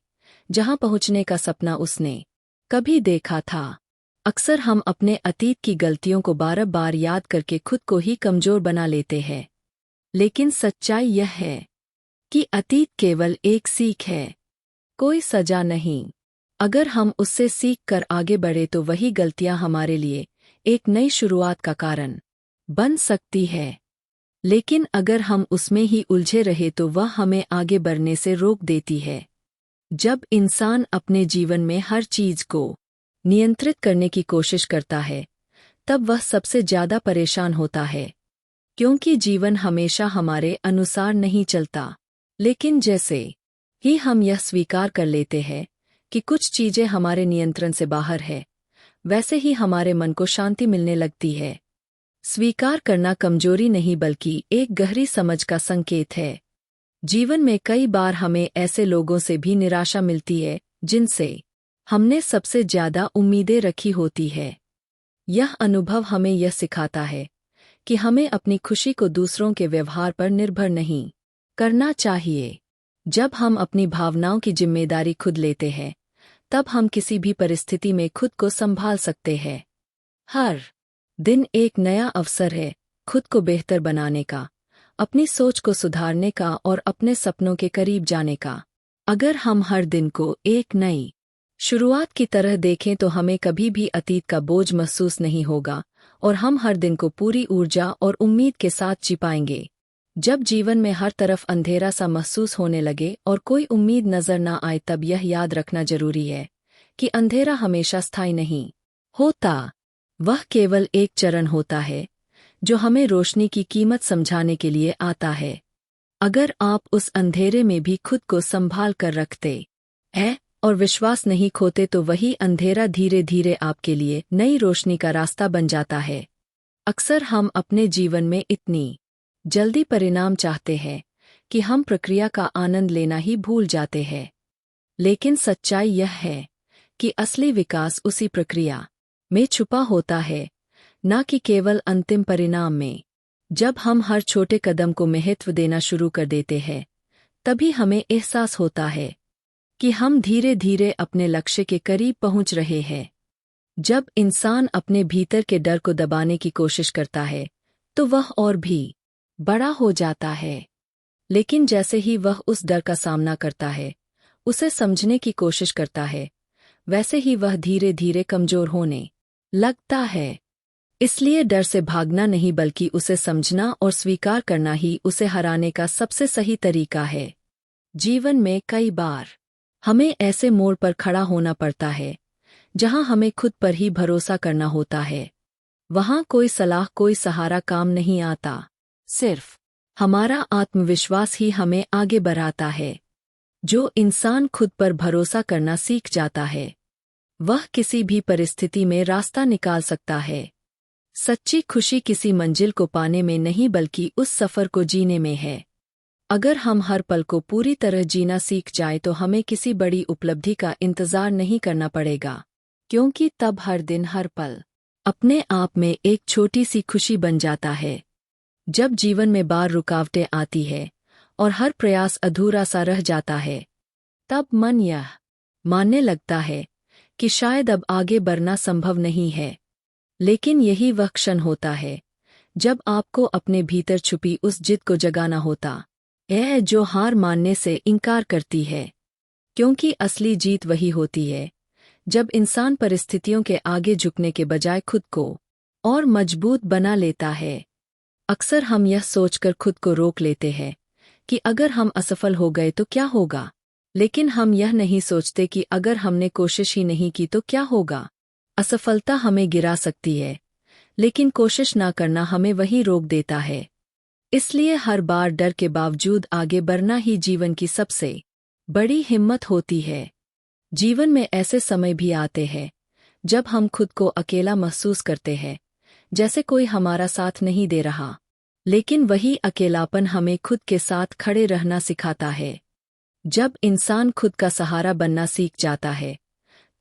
जहां पहुंचने का सपना उसने कभी देखा था। अक्सर हम अपने अतीत की गलतियों को बार बार याद करके खुद को ही कमजोर बना लेते हैं। लेकिन सच्चाई यह है कि अतीत केवल एक सीख है, कोई सजा नहीं। अगर हम उससे सीख कर आगे बढ़े तो वही गलतियां हमारे लिए एक नई शुरुआत का कारण बन सकती है। लेकिन अगर हम उसमें ही उलझे रहे तो वह हमें आगे बढ़ने से रोक देती है। जब इंसान अपने जीवन में हर चीज को नियंत्रित करने की कोशिश करता है, तब वह सबसे ज्यादा परेशान होता है, क्योंकि जीवन हमेशा हमारे अनुसार नहीं चलता। लेकिन जैसे ही हम यह स्वीकार कर लेते हैं कि कुछ चीजें हमारे नियंत्रण से बाहर है, वैसे ही हमारे मन को शांति मिलने लगती है। स्वीकार करना कमजोरी नहीं बल्कि एक गहरी समझ का संकेत है। जीवन में कई बार हमें ऐसे लोगों से भी निराशा मिलती है जिनसे हमने सबसे ज्यादा उम्मीदें रखी होती है। यह अनुभव हमें यह सिखाता है कि हमें अपनी खुशी को दूसरों के व्यवहार पर निर्भर नहीं करना चाहिए। जब हम अपनी भावनाओं की जिम्मेदारी खुद लेते हैं, तब हम किसी भी परिस्थिति में खुद को संभाल सकते हैं। हर दिन एक नया अवसर है खुद को बेहतर बनाने का, अपनी सोच को सुधारने का और अपने सपनों के करीब जाने का। अगर हम हर दिन को एक नई शुरुआत की तरह देखें तो हमें कभी भी अतीत का बोझ महसूस नहीं होगा और हम हर दिन को पूरी ऊर्जा और उम्मीद के साथ जी पाएंगे। जब जीवन में हर तरफ अंधेरा सा महसूस होने लगे और कोई उम्मीद नजर ना आए, तब यह याद रखना जरूरी है कि अंधेरा हमेशा स्थायी नहीं होता। वह केवल एक चरण होता है जो हमें रोशनी की कीमत समझाने के लिए आता है। अगर आप उस अंधेरे में भी खुद को संभाल कर रखते हैं और विश्वास नहीं खोते तो वही अंधेरा धीरे धीरे आपके लिए नई रोशनी का रास्ता बन जाता है। अक्सर हम अपने जीवन में इतनी जल्दी परिणाम चाहते हैं कि हम प्रक्रिया का आनंद लेना ही भूल जाते हैं। लेकिन सच्चाई यह है कि असली विकास उसी प्रक्रिया में छुपा होता है, न कि केवल अंतिम परिणाम में। जब हम हर छोटे कदम को महत्व देना शुरू कर देते हैं, तभी हमें एहसास होता है कि हम धीरे धीरे अपने लक्ष्य के करीब पहुंच रहे हैं। जब इंसान अपने भीतर के डर को दबाने की कोशिश करता है, तो वह और भी बड़ा हो जाता है। लेकिन जैसे ही वह उस डर का सामना करता है, उसे समझने की कोशिश करता है, वैसे ही वह धीरे धीरे कमजोर होने लगता है। इसलिए डर से भागना नहीं बल्कि उसे समझना और स्वीकार करना ही उसे हराने का सबसे सही तरीका है। जीवन में कई बार हमें ऐसे मोड़ पर खड़ा होना पड़ता है जहां हमें खुद पर ही भरोसा करना होता है। वहां कोई सलाह, कोई सहारा काम नहीं आता, सिर्फ हमारा आत्मविश्वास ही हमें आगे बढ़ाता है। जो इंसान खुद पर भरोसा करना सीख जाता है, वह किसी भी परिस्थिति में रास्ता निकाल सकता है। सच्ची खुशी किसी मंजिल को पाने में नहीं बल्कि उस सफर को जीने में है। अगर हम हर पल को पूरी तरह जीना सीख जाए तो हमें किसी बड़ी उपलब्धि का इंतजार नहीं करना पड़ेगा, क्योंकि तब हर दिन, हर पल अपने आप में एक छोटी सी खुशी बन जाता है। जब जीवन में बार रुकावटें आती है और हर प्रयास अधूरा सा रह जाता है, तब मन यह मानने लगता है कि शायद अब आगे बढ़ना संभव नहीं है। लेकिन यही वह क्षण होता है जब आपको अपने भीतर छुपी उस जिद को जगाना होता है जो हार मानने से इनकार करती है। क्योंकि असली जीत वही होती है जब इंसान परिस्थितियों के आगे झुकने के बजाय खुद को और मजबूत बना लेता है। अक्सर हम यह सोचकर खुद को रोक लेते हैं कि अगर हम असफल हो गए तो क्या होगा, लेकिन हम यह नहीं सोचते कि अगर हमने कोशिश ही नहीं की तो क्या होगा। असफलता हमें गिरा सकती है, लेकिन कोशिश ना करना हमें वहीं रोक देता है। इसलिए हर बार डर के बावजूद आगे बढ़ना ही जीवन की सबसे बड़ी हिम्मत होती है। जीवन में ऐसे समय भी आते हैं जब हम खुद को अकेला महसूस करते हैं, जैसे कोई हमारा साथ नहीं दे रहा, लेकिन वही अकेलापन हमें खुद के साथ खड़े रहना सिखाता है। जब इंसान खुद का सहारा बनना सीख जाता है,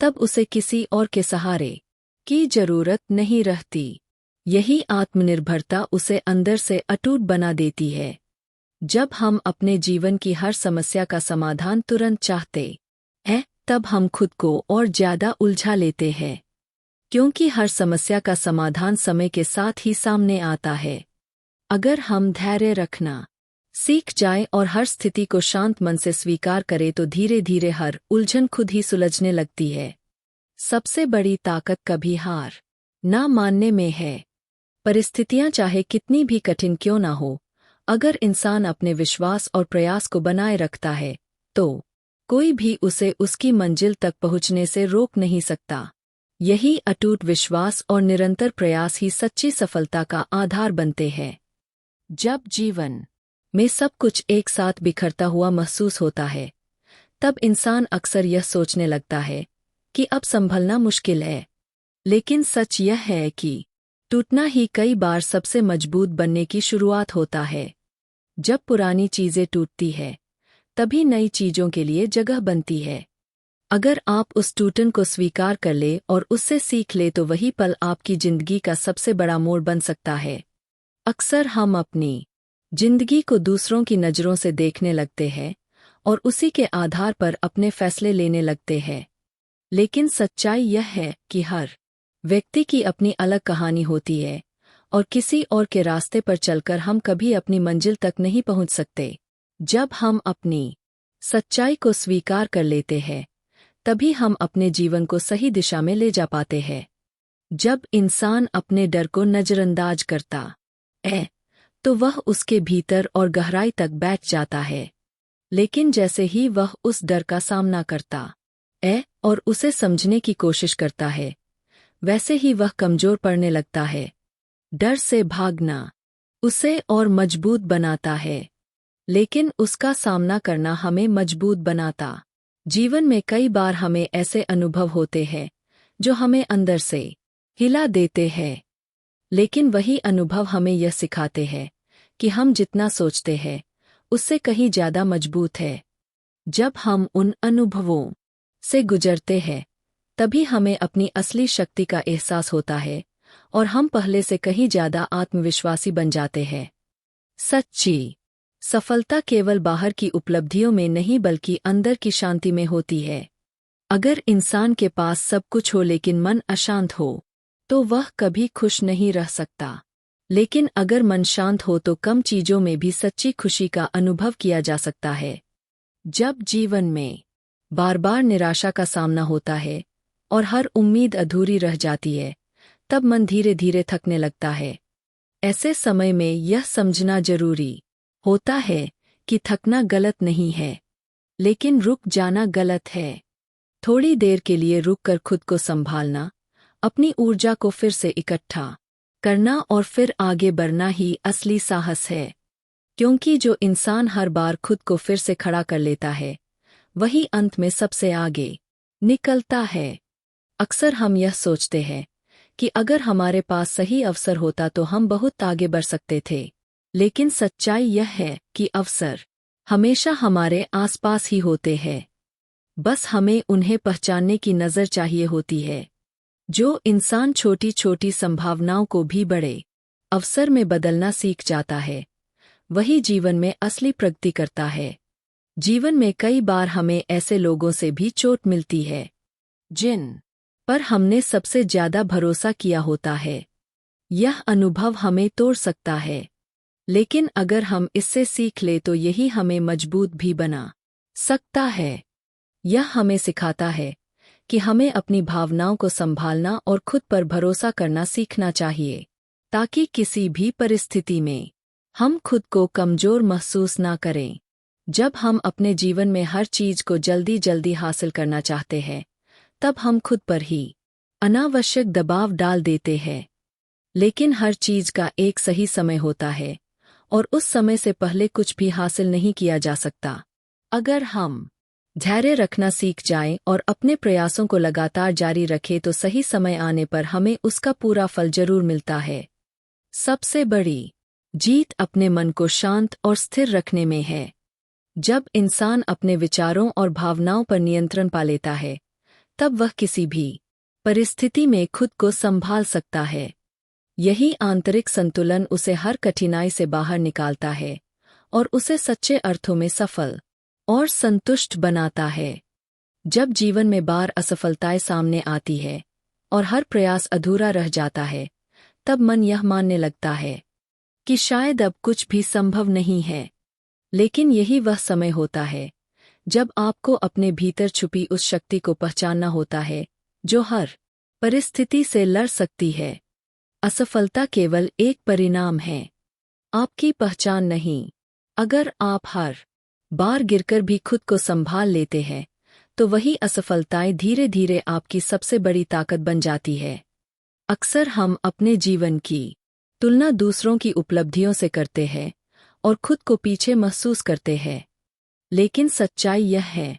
तब उसे किसी और के सहारे की जरूरत नहीं रहती। यही आत्मनिर्भरता उसे अंदर से अटूट बना देती है। जब हम अपने जीवन की हर समस्या का समाधान तुरंत चाहते हैं, तब हम खुद को और ज्यादा उलझा लेते हैं, क्योंकि हर समस्या का समाधान समय के साथ ही सामने आता है। अगर हम धैर्य रखना सीख जाएं और हर स्थिति को शांत मन से स्वीकार करें तो धीरे धीरे हर उलझन खुद ही सुलझने लगती है। सबसे बड़ी ताकत कभी हार ना मानने में है। परिस्थितियां चाहे कितनी भी कठिन क्यों ना हो, अगर इंसान अपने विश्वास और प्रयास को बनाए रखता है, तो कोई भी उसे उसकी मंजिल तक पहुंचने से रोक नहीं सकता। यही अटूट विश्वास और निरंतर प्रयास ही सच्ची सफलता का आधार बनते हैं। जब जीवन में सब कुछ एक साथ बिखरता हुआ महसूस होता है, तब इंसान अक्सर यह सोचने लगता है कि अब संभलना मुश्किल है। लेकिन सच यह है कि टूटना ही कई बार सबसे मजबूत बनने की शुरुआत होता है। जब पुरानी चीजें टूटती है, तभी नई चीजों के लिए जगह बनती है। अगर आप उस टूटन को स्वीकार कर ले और उससे सीख ले तो वही पल आपकी जिंदगी का सबसे बड़ा मोड़ बन सकता है। अक्सर हम अपनी जिंदगी को दूसरों की नज़रों से देखने लगते हैं और उसी के आधार पर अपने फैसले लेने लगते हैं। लेकिन सच्चाई यह है कि हर व्यक्ति की अपनी अलग कहानी होती है और किसी और के रास्ते पर चलकर हम कभी अपनी मंजिल तक नहीं पहुंच सकते। जब हम अपनी सच्चाई को स्वीकार कर लेते हैं, तभी हम अपने जीवन को सही दिशा में ले जा पाते हैं। जब इंसान अपने डर को नजरअंदाज करता है, तो वह उसके भीतर और गहराई तक बैठ जाता है। लेकिन जैसे ही वह उस डर का सामना करता है और उसे समझने की कोशिश करता है, वैसे ही वह कमजोर पड़ने लगता है। डर से भागना उसे और मजबूत बनाता है, लेकिन उसका सामना करना हमें मजबूत बनाता। जीवन में कई बार हमें ऐसे अनुभव होते हैं जो हमें अंदर से हिला देते हैं, लेकिन वही अनुभव हमें यह सिखाते हैं कि हम जितना सोचते हैं उससे कहीं ज्यादा मजबूत है। जब हम उन अनुभवों से गुजरते हैं, तभी हमें अपनी असली शक्ति का एहसास होता है और हम पहले से कहीं ज्यादा आत्मविश्वासी बन जाते हैं। सच्ची सफलता केवल बाहर की उपलब्धियों में नहीं बल्कि अंदर की शांति में होती है। अगर इंसान के पास सब कुछ हो लेकिन मन अशांत हो, तो वह कभी खुश नहीं रह सकता। लेकिन अगर मन शांत हो तो कम चीजों में भी सच्ची खुशी का अनुभव किया जा सकता है। जब जीवन में बार बार निराशा का सामना होता है और हर उम्मीद अधूरी रह जाती है, तब मन धीरे धीरे थकने लगता है। ऐसे समय में यह समझना जरूरी होता है कि थकना गलत नहीं है, लेकिन रुक जाना गलत है। थोड़ी देर के लिए रुककर खुद को संभालना, अपनी ऊर्जा को फिर से इकट्ठा करना और फिर आगे बढ़ना ही असली साहस है। क्योंकि जो इंसान हर बार खुद को फिर से खड़ा कर लेता है, वही अंत में सबसे आगे निकलता है। अक्सर हम यह सोचते हैं कि अगर हमारे पास सही अवसर होता तो हम बहुत आगे बढ़ सकते थे, लेकिन सच्चाई यह है कि अवसर हमेशा हमारे आसपास ही होते हैं। बस हमें उन्हें पहचानने की नज़र चाहिए होती है। जो इंसान छोटी छोटी संभावनाओं को भी बड़े अवसर में बदलना सीख जाता है, वही जीवन में असली प्रगति करता है। जीवन में कई बार हमें ऐसे लोगों से भी चोट मिलती है जिन पर हमने सबसे ज्यादा भरोसा किया होता है। यह अनुभव हमें तोड़ सकता है, लेकिन अगर हम इससे सीख ले तो यही हमें मजबूत भी बना सकता है। यह हमें सिखाता है कि हमें अपनी भावनाओं को संभालना और खुद पर भरोसा करना सीखना चाहिए, ताकि किसी भी परिस्थिति में हम खुद को कमजोर महसूस ना करें। जब हम अपने जीवन में हर चीज को जल्दी जल्दी हासिल करना चाहते हैं, तब हम खुद पर ही अनावश्यक दबाव डाल देते हैं। लेकिन हर चीज का एक सही समय होता है और उस समय से पहले कुछ भी हासिल नहीं किया जा सकता। अगर हम धैर्य रखना सीख जाएं और अपने प्रयासों को लगातार जारी रखें तो सही समय आने पर हमें उसका पूरा फल जरूर मिलता है। सबसे बड़ी जीत अपने मन को शांत और स्थिर रखने में है। जब इंसान अपने विचारों और भावनाओं पर नियंत्रण पा लेता है, तब वह किसी भी परिस्थिति में खुद को संभाल सकता है। यही आंतरिक संतुलन उसे हर कठिनाई से बाहर निकालता है और उसे सच्चे अर्थों में सफल और संतुष्ट बनाता है। जब जीवन में बार असफलताएं सामने आती है और हर प्रयास अधूरा रह जाता है, तब मन यह मानने लगता है कि शायद अब कुछ भी संभव नहीं है। लेकिन यही वह समय होता है जब आपको अपने भीतर छुपी उस शक्ति को पहचानना होता है जो हर परिस्थिति से लड़ सकती है। असफलता केवल एक परिणाम है, आपकी पहचान नहीं। अगर आप हर बार गिरकर भी खुद को संभाल लेते हैं, तो वही असफलताएं धीरे धीरे आपकी सबसे बड़ी ताकत बन जाती है। अक्सर हम अपने जीवन की तुलना दूसरों की उपलब्धियों से करते हैं और खुद को पीछे महसूस करते हैं। लेकिन सच्चाई यह है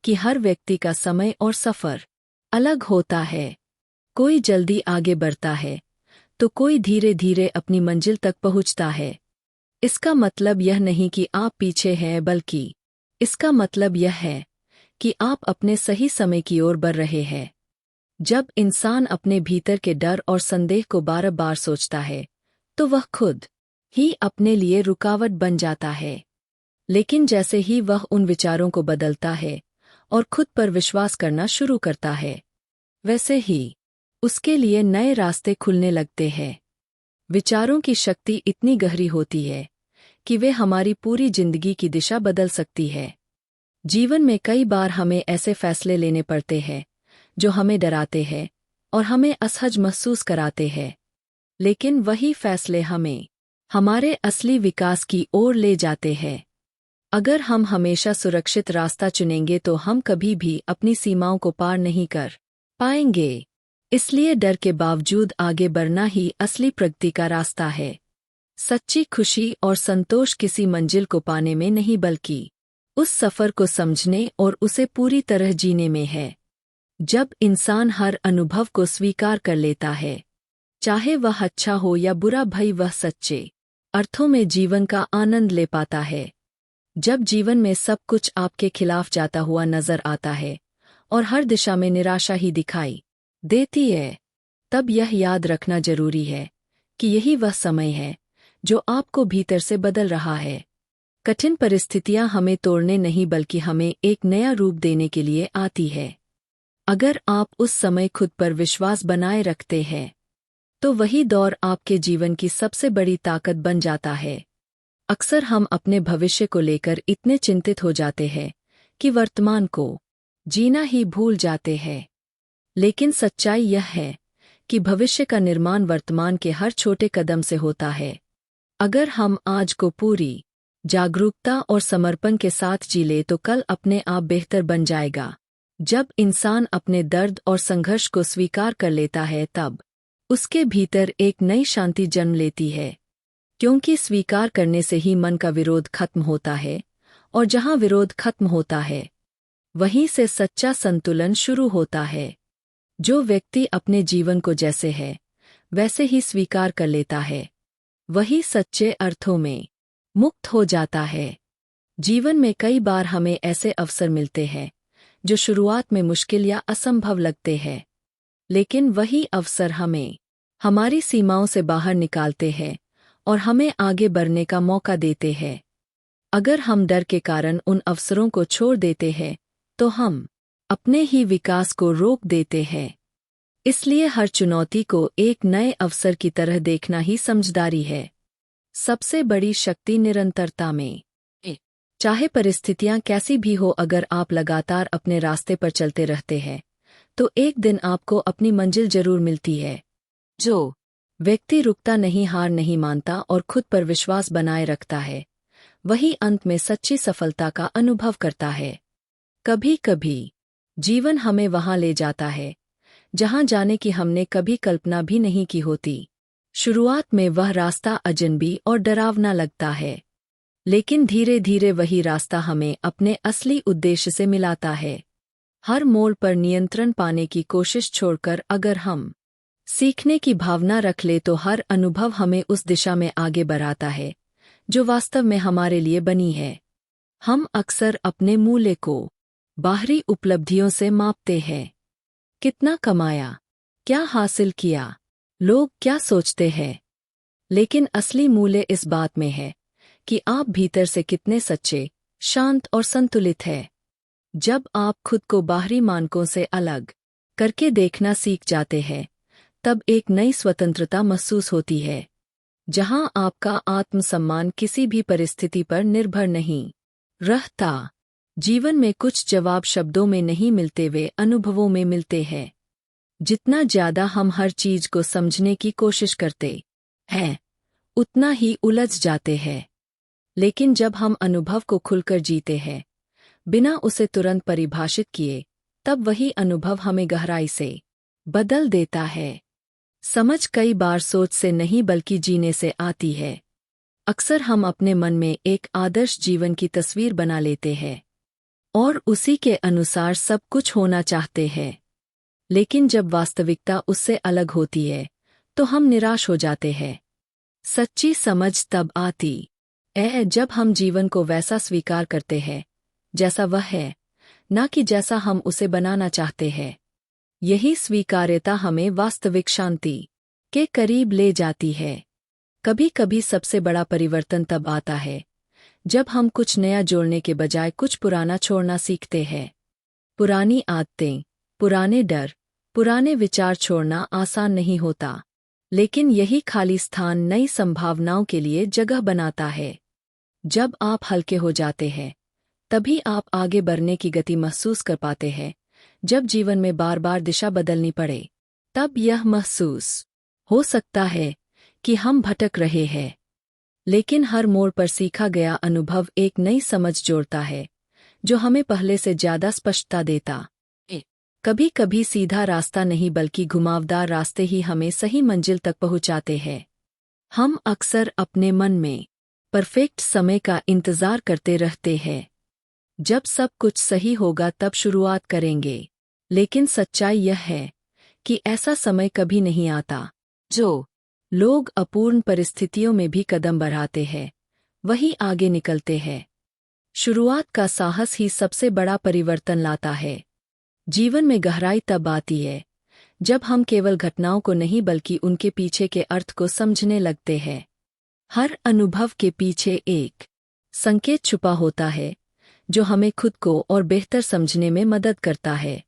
कि हर व्यक्ति का समय और सफर अलग होता है। कोई जल्दी आगे बढ़ता है तो कोई धीरे धीरे अपनी मंजिल तक पहुंचता है। इसका मतलब यह नहीं कि आप पीछे हैं, बल्कि इसका मतलब यह है कि आप अपने सही समय की ओर बढ़ रहे हैं। जब इंसान अपने भीतर के डर और संदेह को बार बार सोचता है, तो वह खुद ही अपने लिए रुकावट बन जाता है। लेकिन जैसे ही वह उन विचारों को बदलता है और खुद पर विश्वास करना शुरू करता है, वैसे ही उसके लिए नए रास्ते खुलने लगते हैं। विचारों की शक्ति इतनी गहरी होती है कि वे हमारी पूरी जिंदगी की दिशा बदल सकती है। जीवन में कई बार हमें ऐसे फैसले लेने पड़ते हैं जो हमें डराते हैं और हमें असहज महसूस कराते हैं। लेकिन वही फैसले हमें हमारे असली विकास की ओर ले जाते हैं। अगर हम हमेशा सुरक्षित रास्ता चुनेंगे तो हम कभी भी अपनी सीमाओं को पार नहीं कर पाएंगे। इसलिए डर के बावजूद आगे बढ़ना ही असली प्रगति का रास्ता है। सच्ची खुशी और संतोष किसी मंजिल को पाने में नहीं, बल्कि उस सफर को समझने और उसे पूरी तरह जीने में है। जब इंसान हर अनुभव को स्वीकार कर लेता है, चाहे वह अच्छा हो या बुरा, वह सच्चे अर्थों में जीवन का आनंद ले पाता है। जब जीवन में सब कुछ आपके खिलाफ जाता हुआ नजर आता है और हर दिशा में निराशा ही दिखाई देती है, तब यह याद रखना जरूरी है कि यही वह समय है जो आपको भीतर से बदल रहा है। कठिन परिस्थितियां हमें तोड़ने नहीं, बल्कि हमें एक नया रूप देने के लिए आती है। अगर आप उस समय खुद पर विश्वास बनाए रखते हैं, तो वही दौर आपके जीवन की सबसे बड़ी ताकत बन जाता है। अक्सर हम अपने भविष्य को लेकर इतने चिंतित हो जाते हैं कि वर्तमान को जीना ही भूल जाते हैं। लेकिन सच्चाई यह है कि भविष्य का निर्माण वर्तमान के हर छोटे कदम से होता है। अगर हम आज को पूरी जागरूकता और समर्पण के साथ जी ले तो कल अपने आप बेहतर बन जाएगा। जब इंसान अपने दर्द और संघर्ष को स्वीकार कर लेता है, तब उसके भीतर एक नई शांति जन्म लेती है। क्योंकि स्वीकार करने से ही मन का विरोध खत्म होता है, और जहां विरोध खत्म होता है, वहीं से सच्चा संतुलन शुरू होता है। जो व्यक्ति अपने जीवन को जैसे है वैसे ही स्वीकार कर लेता है, वही सच्चे अर्थों में मुक्त हो जाता है। जीवन में कई बार हमें ऐसे अवसर मिलते हैं जो शुरुआत में मुश्किल या असंभव लगते हैं, लेकिन वही अवसर हमें हमारी सीमाओं से बाहर निकालते हैं और हमें आगे बढ़ने का मौका देते हैं। अगर हम डर के कारण उन अवसरों को छोड़ देते हैं, तो हम अपने ही विकास को रोक देते हैं। इसलिए हर चुनौती को एक नए अवसर की तरह देखना ही समझदारी है। सबसे बड़ी शक्ति निरंतरता में है। चाहे परिस्थितियां कैसी भी हो, अगर आप लगातार अपने रास्ते पर चलते रहते हैं, तो एक दिन आपको अपनी मंजिल जरूर मिलती है। जो व्यक्ति रुकता नहीं, हार नहीं मानता और खुद पर विश्वास बनाए रखता है, वही अंत में सच्ची सफलता का अनुभव करता है। कभी कभी जीवन हमें वहां ले जाता है जहां जाने की हमने कभी कल्पना भी नहीं की होती। शुरुआत में वह रास्ता अजनबी और डरावना लगता है, लेकिन धीरे धीरे वही रास्ता हमें अपने असली उद्देश्य से मिलाता है। हर मोड़ पर नियंत्रण पाने की कोशिश छोड़कर अगर हम सीखने की भावना रख ले तो हर अनुभव हमें उस दिशा में आगे बढ़ाता है जो वास्तव में हमारे लिए बनी है। हम अक्सर अपने मूल्य को बाहरी उपलब्धियों से मापते हैं। कितना कमाया, क्या हासिल किया, लोग क्या सोचते हैं। लेकिन असली मूल्य इस बात में है कि आप भीतर से कितने सच्चे, शांत और संतुलित हैं। जब आप खुद को बाहरी मानकों से अलग करके देखना सीख जाते हैं, तब एक नई स्वतंत्रता महसूस होती है, जहां आपका आत्मसम्मान किसी भी परिस्थिति पर निर्भर नहीं रहता। जीवन में कुछ जवाब शब्दों में नहीं मिलते, वे अनुभवों में मिलते हैं। जितना ज्यादा हम हर चीज को समझने की कोशिश करते हैं, उतना ही उलझ जाते हैं। लेकिन जब हम अनुभव को खुलकर जीते हैं, बिना उसे तुरंत परिभाषित किए, तब वही अनुभव हमें गहराई से बदल देता है। समझ कई बार सोच से नहीं बल्कि जीने से आती है। अक्सर हम अपने मन में एक आदर्श जीवन की तस्वीर बना लेते हैं और उसी के अनुसार सब कुछ होना चाहते हैं। लेकिन जब वास्तविकता उससे अलग होती है, तो हम निराश हो जाते हैं। सच्ची समझ तब आती है जब हम जीवन को वैसा स्वीकार करते हैं जैसा वह है, ना कि जैसा हम उसे बनाना चाहते हैं। यही स्वीकार्यता हमें वास्तविक शांति के करीब ले जाती है। कभी कभी सबसे बड़ा परिवर्तन तब आता है जब हम कुछ नया जोड़ने के बजाय कुछ पुराना छोड़ना सीखते हैं। पुरानी आदतें, पुराने डर, पुराने विचार छोड़ना आसान नहीं होता, लेकिन यही खाली स्थान नई संभावनाओं के लिए जगह बनाता है। जब आप हल्के हो जाते हैं, तभी आप आगे बढ़ने की गति महसूस कर पाते हैं। जब जीवन में बार बार दिशा बदलनी पड़े, तब यह महसूस हो सकता है कि हम भटक रहे हैं। लेकिन हर मोड़ पर सीखा गया अनुभव एक नई समझ जोड़ता है, जो हमें पहले से ज्यादा स्पष्टता देता है। कभी कभी सीधा रास्ता नहीं बल्कि घुमावदार रास्ते ही हमें सही मंजिल तक पहुंचाते हैं। हम अक्सर अपने मन में परफेक्ट समय का इंतजार करते रहते हैं। जब सब कुछ सही होगा तब शुरुआत करेंगे। लेकिन सच्चाई यह है कि ऐसा समय कभी नहीं आता। जो लोग अपूर्ण परिस्थितियों में भी कदम बढ़ाते हैं, वही आगे निकलते हैं। शुरुआत का साहस ही सबसे बड़ा परिवर्तन लाता है। जीवन में गहराई तब आती है जब हम केवल घटनाओं को नहीं बल्कि उनके पीछे के अर्थ को समझने लगते हैं। हर अनुभव के पीछे एक संकेत छुपा होता है, जो हमें खुद को और बेहतर समझने में मदद करता है।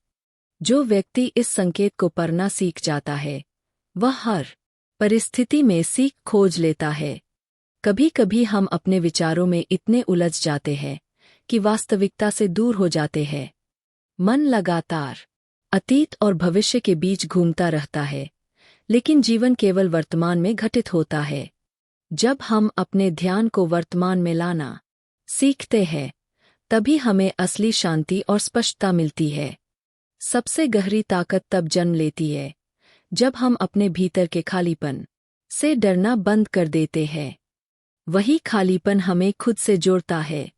जो व्यक्ति इस संकेत को पढ़ना सीख जाता है, वह हर परिस्थिति में सीख खोज लेता है। कभी कभी हम अपने विचारों में इतने उलझ जाते हैं कि वास्तविकता से दूर हो जाते हैं। मन लगातार अतीत और भविष्य के बीच घूमता रहता है, लेकिन जीवन केवल वर्तमान में घटित होता है। जब हम अपने ध्यान को वर्तमान में लाना सीखते हैं, तभी हमें असली शांति और स्पष्टता मिलती है। सबसे गहरी ताकत तब जन्म लेती है जब हम अपने भीतर के खालीपन से डरना बंद कर देते हैं। वही खालीपन हमें खुद से जोड़ता है,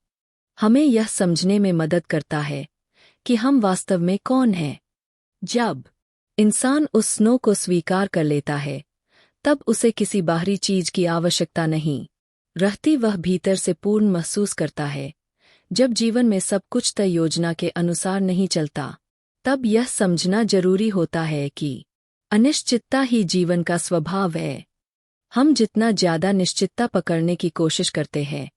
हमें यह समझने में मदद करता है कि हम वास्तव में कौन हैं। जब इंसान उस स्नो को स्वीकार कर लेता है, तब उसे किसी बाहरी चीज की आवश्यकता नहीं रहती, वह भीतर से पूर्ण महसूस करता है। जब जीवन में सब कुछ तय योजना के अनुसार नहीं चलता, तब यह समझना जरूरी होता है कि अनिश्चितता ही जीवन का स्वभाव है। हम जितना ज्यादा निश्चितता पकड़ने की कोशिश करते हैं,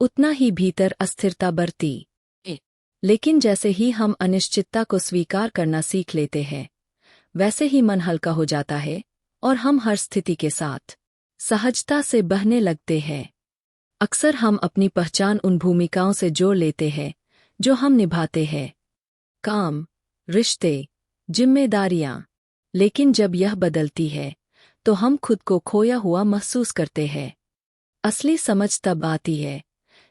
उतना ही भीतर अस्थिरता बढ़ती है। लेकिन जैसे ही हम अनिश्चितता को स्वीकार करना सीख लेते हैं, वैसे ही मन हल्का हो जाता है और हम हर स्थिति के साथ सहजता से बहने लगते हैं। अक्सर हम अपनी पहचान उन भूमिकाओं से जोड़ लेते हैं जो हम निभाते हैं, काम, रिश्ते, जिम्मेदारियां। लेकिन जब यह बदलती है, तो हम खुद को खोया हुआ महसूस करते हैं। असली समझ तब आती है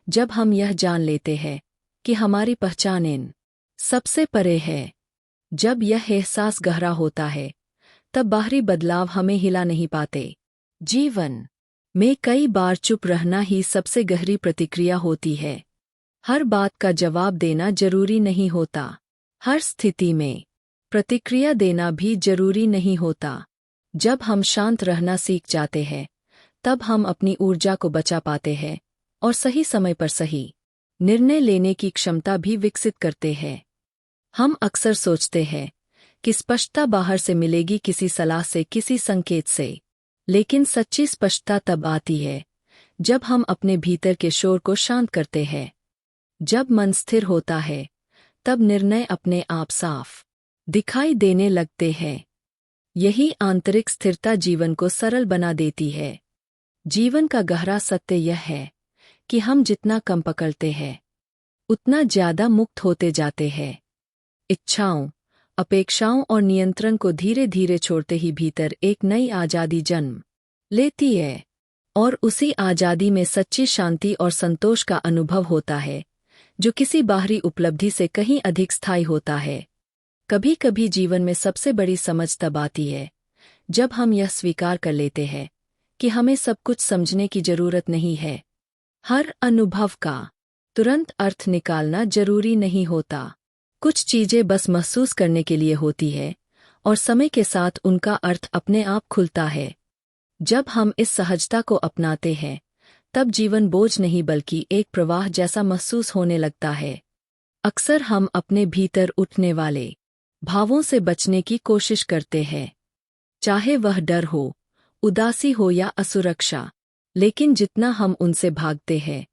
जब हम यह जान लेते हैं कि हमारी पहचान इन सबसे परे है। जब यह एहसास गहरा होता है, तब बाहरी बदलाव हमें हिला नहीं पाते। जीवन में कई बार चुप रहना ही सबसे गहरी प्रतिक्रिया होती है। हर बात का जवाब देना जरूरी नहीं होता। हर स्थिति में प्रतिक्रिया देना भी जरूरी नहीं होता। जब हम शांत रहना सीख जाते हैं, तब हम अपनी ऊर्जा को बचा पाते हैं और सही समय पर सही निर्णय लेने की क्षमता भी विकसित करते हैं। हम अक्सर सोचते हैं कि स्पष्टता बाहर से मिलेगी, किसी सलाह से, किसी संकेत से। लेकिन सच्ची स्पष्टता तब आती है जब हम अपने भीतर के शोर को शांत करते हैं। जब मन स्थिर होता है, तब निर्णय अपने आप साफ दिखाई देने लगते हैं। यही आंतरिक स्थिरता जीवन को सरल बना देती है। जीवन का गहरा सत्य यह है कि हम जितना कम पकड़ते हैं, उतना ज्यादा मुक्त होते जाते हैं। इच्छाओं, अपेक्षाओं और नियंत्रण को धीरे धीरे छोड़ते ही भीतर एक नई आजादी जन्म लेती है, और उसी आजादी में सच्ची शांति और संतोष का अनुभव होता है, जो किसी बाहरी उपलब्धि से कहीं अधिक स्थायी होता है। कभी कभी जीवन में सबसे बड़ी समझ तब आती है जब हम यह स्वीकार कर लेते हैं कि हमें सब कुछ समझने की जरूरत नहीं है। हर अनुभव का तुरंत अर्थ निकालना जरूरी नहीं होता। कुछ चीजें बस महसूस करने के लिए होती है, और समय के साथ उनका अर्थ अपने आप खुलता है। जब हम इस सहजता को अपनाते हैं, तब जीवन बोझ नहीं बल्कि एक प्रवाह जैसा महसूस होने लगता है। अक्सर हम अपने भीतर उठने वाले भावों से बचने की कोशिश करते हैं, चाहे वह डर हो, उदासी हो या असुरक्षा। लेकिन जितना हम उनसे भागते हैं,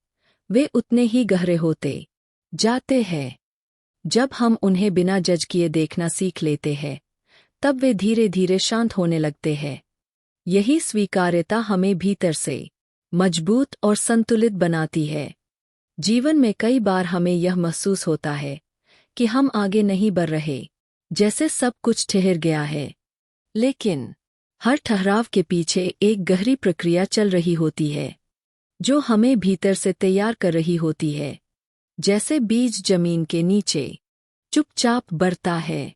वे उतने ही गहरे होते जाते हैं। जब हम उन्हें बिना जज किए देखना सीख लेते हैं, तब वे धीरे धीरे शांत होने लगते हैं। यही स्वीकार्यता हमें भीतर से मजबूत और संतुलित बनाती है। जीवन में कई बार हमें यह महसूस होता है कि हम आगे नहीं बढ़ रहे, जैसे सब कुछ ठहर गया है। लेकिन हर ठहराव के पीछे एक गहरी प्रक्रिया चल रही होती है, जो हमें भीतर से तैयार कर रही होती है। जैसे बीज जमीन के नीचे चुपचाप बढ़ता है,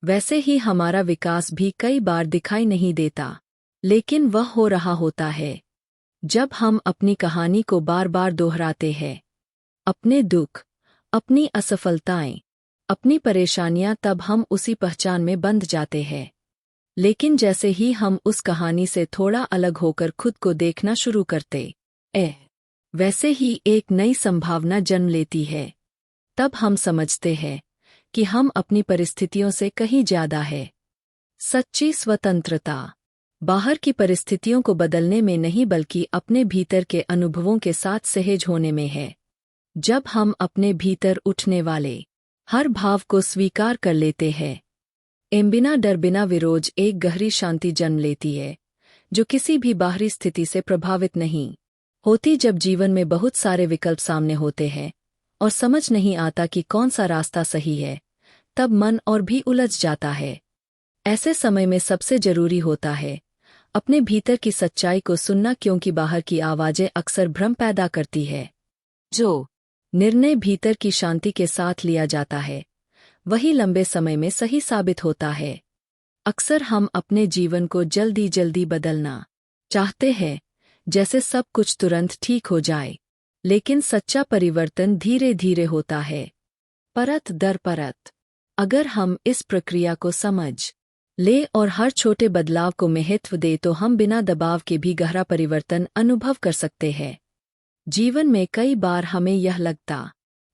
वैसे ही हमारा विकास भी कई बार दिखाई नहीं देता, लेकिन वह हो रहा होता है जब हम अपनी कहानी को बार बार दोहराते हैं। अपने दुख, अपनी असफलताएं, अपनी परेशानियां, तब हम उसी पहचान में बंध जाते हैं। लेकिन जैसे ही हम उस कहानी से थोड़ा अलग होकर खुद को देखना शुरू करते वैसे ही एक नई संभावना जन्म लेती है। तब हम समझते हैं कि हम अपनी परिस्थितियों से कहीं ज्यादा है। सच्ची स्वतंत्रता बाहर की परिस्थितियों को बदलने में नहीं, बल्कि अपने भीतर के अनुभवों के साथ सहज होने में है। जब हम अपने भीतर उठने वाले हर भाव को स्वीकार कर लेते हैं, बिना डर बिना विरोध, एक गहरी शांति जन्म लेती है, जो किसी भी बाहरी स्थिति से प्रभावित नहीं होती। जब जीवन में बहुत सारे विकल्प सामने होते हैं और समझ नहीं आता कि कौन सा रास्ता सही है, तब मन और भी उलझ जाता है। ऐसे समय में सबसे जरूरी होता है अपने भीतर की सच्चाई को सुनना, क्योंकि बाहर की आवाजें अक्सर भ्रम पैदा करती है। जो निर्णय भीतर की शांति के साथ लिया जाता है, वही लंबे समय में सही साबित होता है। अक्सर हम अपने जीवन को जल्दी जल्दी बदलना चाहते हैं, जैसे सब कुछ तुरंत ठीक हो जाए। लेकिन सच्चा परिवर्तन धीरे धीरे होता है, परत दर परत। अगर हम इस प्रक्रिया को समझ ले और हर छोटे बदलाव को महत्व दे, तो हम बिना दबाव के भी गहरा परिवर्तन अनुभव कर सकते हैं। जीवन में कई बार हमें यह लगता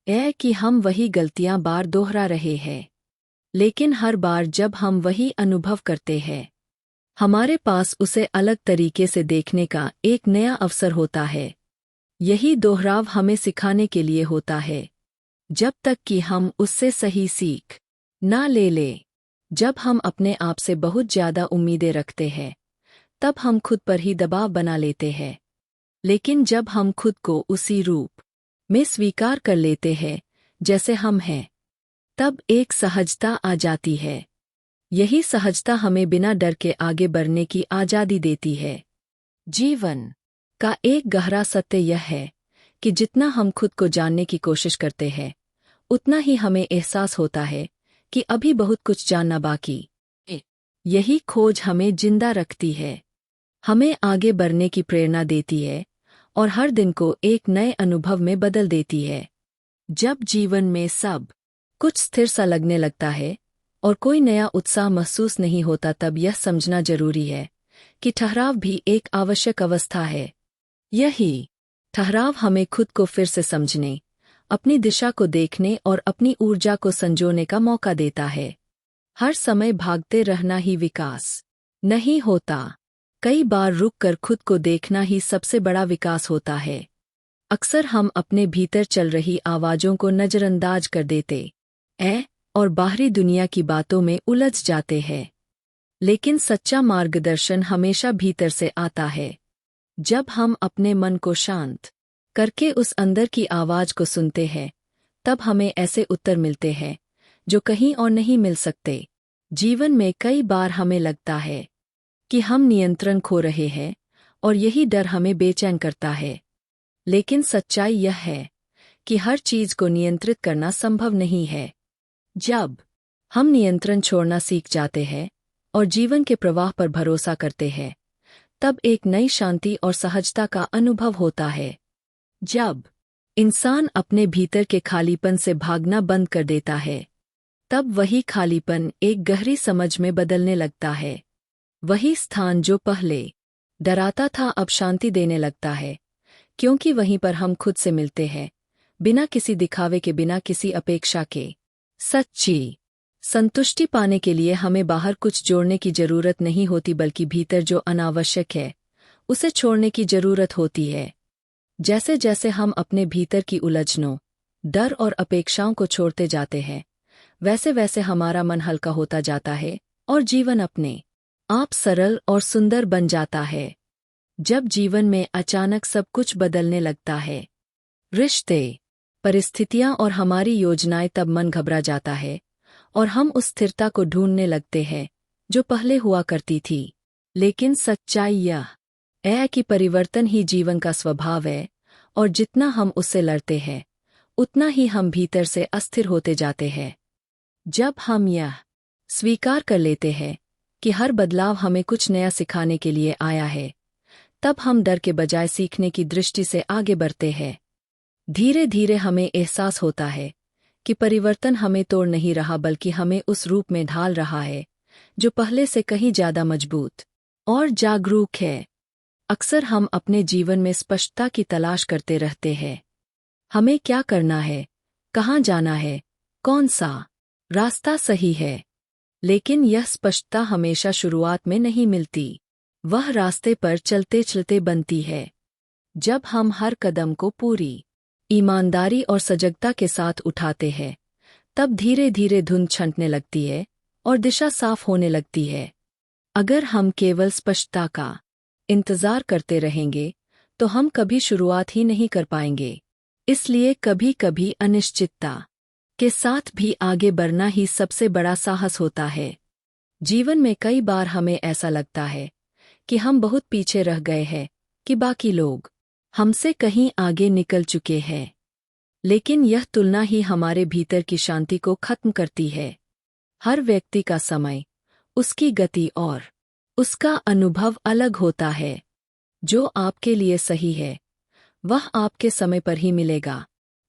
है कि हम वही गलतियां बार दोहरा रहे हैं, लेकिन हर बार जब हम वही अनुभव करते हैं, हमारे पास उसे अलग तरीके से देखने का एक नया अवसर होता है। यही दोहराव हमें सिखाने के लिए होता है, जब तक कि हम उससे सही सीख ना ले लें। जब हम अपने आप से बहुत ज्यादा उम्मीदें रखते हैं, तब हम खुद पर ही दबाव बना लेते हैं। लेकिन जब हम खुद को उसी रूप में स्वीकार कर लेते हैं जैसे हम हैं, तब एक सहजता आ जाती है। यही सहजता हमें बिना डर के आगे बढ़ने की आजादी देती है। जीवन का एक गहरा सत्य यह है कि जितना हम खुद को जानने की कोशिश करते हैं, उतना ही हमें एहसास होता है कि अभी बहुत कुछ जानना बाकी है। यही खोज हमें जिंदा रखती है। हमें आगे बढ़ने की प्रेरणा देती है और हर दिन को एक नए अनुभव में बदल देती है। जब जीवन में सब कुछ स्थिर सा लगने लगता है और कोई नया उत्साह महसूस नहीं होता, तब यह समझना जरूरी है कि ठहराव भी एक आवश्यक अवस्था है। यही ठहराव हमें खुद को फिर से समझने, अपनी दिशा को देखने और अपनी ऊर्जा को संजोने का मौका देता है। हर समय भागते रहना ही विकास नहीं होता। कई बार रुक कर खुद को देखना ही सबसे बड़ा विकास होता है। अक्सर हम अपने भीतर चल रही आवाज़ों को नज़रअंदाज कर देते हैं और बाहरी दुनिया की बातों में उलझ जाते हैं। लेकिन सच्चा मार्गदर्शन हमेशा भीतर से आता है। जब हम अपने मन को शांत करके उस अंदर की आवाज़ को सुनते हैं, तब हमें ऐसे उत्तर मिलते हैं जो कहीं और नहीं मिल सकते। जीवन में कई बार हमें लगता है कि हम नियंत्रण खो रहे हैं और यही डर हमें बेचैन करता है। लेकिन सच्चाई यह है कि हर चीज़ को नियंत्रित करना संभव नहीं है। जब हम नियंत्रण छोड़ना सीख जाते हैं और जीवन के प्रवाह पर भरोसा करते हैं, तब एक नई शांति और सहजता का अनुभव होता है। जब इंसान अपने भीतर के खालीपन से भागना बंद कर देता है, तब वही खालीपन एक गहरी समझ में बदलने लगता है। वही स्थान जो पहले डराता था अब शांति देने लगता है, क्योंकि वहीं पर हम खुद से मिलते हैं, बिना किसी दिखावे के, बिना किसी अपेक्षा के। सच्ची संतुष्टि पाने के लिए हमें बाहर कुछ जोड़ने की जरूरत नहीं होती, बल्कि भीतर जो अनावश्यक है उसे छोड़ने की जरूरत होती है। जैसे जैसे हम अपने भीतर की उलझनों, डर और अपेक्षाओं को छोड़ते जाते हैं, वैसे वैसे हमारा मन हल्का होता जाता है और जीवन अपने आप सरल और सुंदर बन जाता है। जब जीवन में अचानक सब कुछ बदलने लगता है, रिश्ते, परिस्थितियां और हमारी योजनाएं, तब मन घबरा जाता है और हम उस स्थिरता को ढूंढने लगते हैं जो पहले हुआ करती थी। लेकिन सच्चाई यह है कि परिवर्तन ही जीवन का स्वभाव है और जितना हम उससे लड़ते हैं, उतना ही हम भीतर से अस्थिर होते जाते हैं। जब हम यह स्वीकार कर लेते हैं कि हर बदलाव हमें कुछ नया सिखाने के लिए आया है, तब हम डर के बजाय सीखने की दृष्टि से आगे बढ़ते हैं। धीरे धीरे हमें एहसास होता है कि परिवर्तन हमें तोड़ नहीं रहा, बल्कि हमें उस रूप में ढाल रहा है जो पहले से कहीं ज्यादा मजबूत और जागरूक है। अक्सर हम अपने जीवन में स्पष्टता की तलाश करते रहते हैं। हमें क्या करना है, कहाँ जाना है, कौन सा रास्ता सही है। लेकिन यह स्पष्टता हमेशा शुरुआत में नहीं मिलती, वह रास्ते पर चलते चलते बनती है। जब हम हर कदम को पूरी ईमानदारी और सजगता के साथ उठाते हैं, तब धीरे धीरे धुंध छंटने लगती है और दिशा साफ होने लगती है। अगर हम केवल स्पष्टता का इंतजार करते रहेंगे, तो हम कभी शुरुआत ही नहीं कर पाएंगे। इसलिए कभी कभी अनिश्चितता के साथ भी आगे बढ़ना ही सबसे बड़ा साहस होता है। जीवन में कई बार हमें ऐसा लगता है कि हम बहुत पीछे रह गए हैं, कि बाकी लोग हमसे कहीं आगे निकल चुके हैं। लेकिन यह तुलना ही हमारे भीतर की शांति को खत्म करती है। हर व्यक्ति का समय, उसकी गति और उसका अनुभव अलग होता है। जो आपके लिए सही है, वह आपके समय पर ही मिलेगा।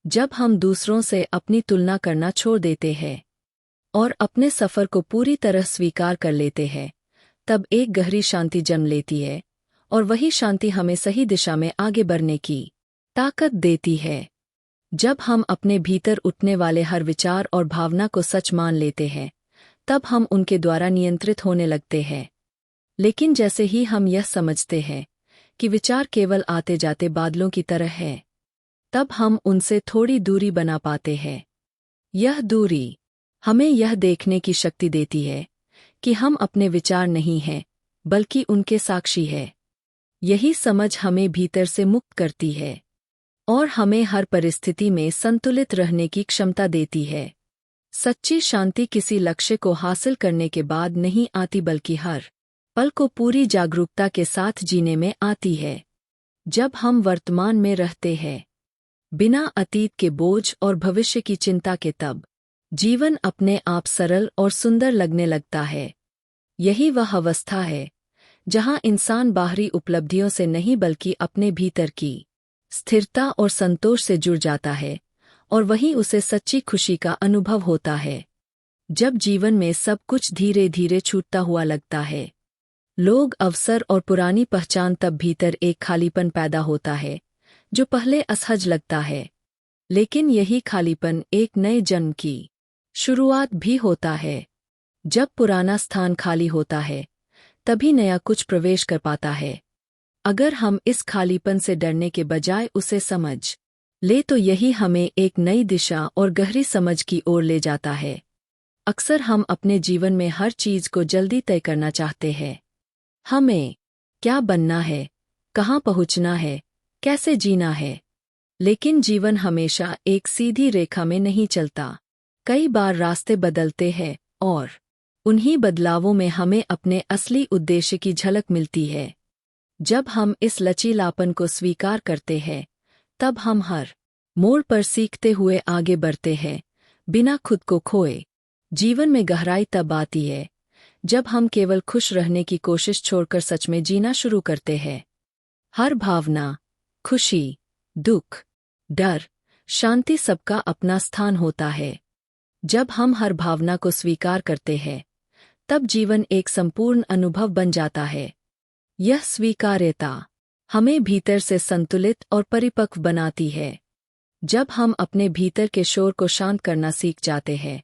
जब हम दूसरों से अपनी तुलना करना छोड़ देते हैं और अपने सफ़र को पूरी तरह स्वीकार कर लेते हैं, तब एक गहरी शांति जन्म लेती है और वही शांति हमें सही दिशा में आगे बढ़ने की ताकत देती है। जब हम अपने भीतर उठने वाले हर विचार और भावना को सच मान लेते हैं, तब हम उनके द्वारा नियंत्रित होने लगते हैं। लेकिन जैसे ही हम यह समझते हैं कि विचार केवल आते जाते बादलों की तरह हैं, तब हम उनसे थोड़ी दूरी बना पाते हैं। यह दूरी हमें यह देखने की शक्ति देती है कि हम अपने विचार नहीं हैं, बल्कि उनके साक्षी हैं। यही समझ हमें भीतर से मुक्त करती है और हमें हर परिस्थिति में संतुलित रहने की क्षमता देती है। सच्ची शांति किसी लक्ष्य को हासिल करने के बाद नहीं आती, बल्कि हर पल को पूरी जागरूकता के साथ जीने में आती है। जब हम वर्तमान में रहते हैं, बिना अतीत के बोझ और भविष्य की चिंता के, तब जीवन अपने आप सरल और सुंदर लगने लगता है। यही वह अवस्था है जहां इंसान बाहरी उपलब्धियों से नहीं बल्कि अपने भीतर की स्थिरता और संतोष से जुड़ जाता है, और वहीं उसे सच्ची खुशी का अनुभव होता है। जब जीवन में सब कुछ धीरे धीरे छूटता हुआ लगता है, लोग, अवसर और पुरानी पहचान, तब भीतर एक खालीपन पैदा होता है जो पहले असहज लगता है। लेकिन यही खालीपन एक नए जन्म की शुरुआत भी होता है। जब पुराना स्थान खाली होता है, तभी नया कुछ प्रवेश कर पाता है। अगर हम इस खालीपन से डरने के बजाय उसे समझ ले तो यही हमें एक नई दिशा और गहरी समझ की ओर ले जाता है। अक्सर हम अपने जीवन में हर चीज को जल्दी तय करना चाहते हैं। हमें क्या बनना है, कहाँ पहुँचना है, कैसे जीना है। लेकिन जीवन हमेशा एक सीधी रेखा में नहीं चलता। कई बार रास्ते बदलते हैं और उन्हीं बदलावों में हमें अपने असली उद्देश्य की झलक मिलती है। जब हम इस लचीलापन को स्वीकार करते हैं, तब हम हर मोड़ पर सीखते हुए आगे बढ़ते हैं, बिना खुद को खोए। जीवन में गहराई तब आती है जब हम केवल खुश रहने की कोशिश छोड़कर सच में जीना शुरू करते हैं। हर भावना, खुशी, दुख, डर, शांति, सबका अपना स्थान होता है। जब हम हर भावना को स्वीकार करते हैं, तब जीवन एक संपूर्ण अनुभव बन जाता है। यह स्वीकार्यता हमें भीतर से संतुलित और परिपक्व बनाती है। जब हम अपने भीतर के शोर को शांत करना सीख जाते हैं,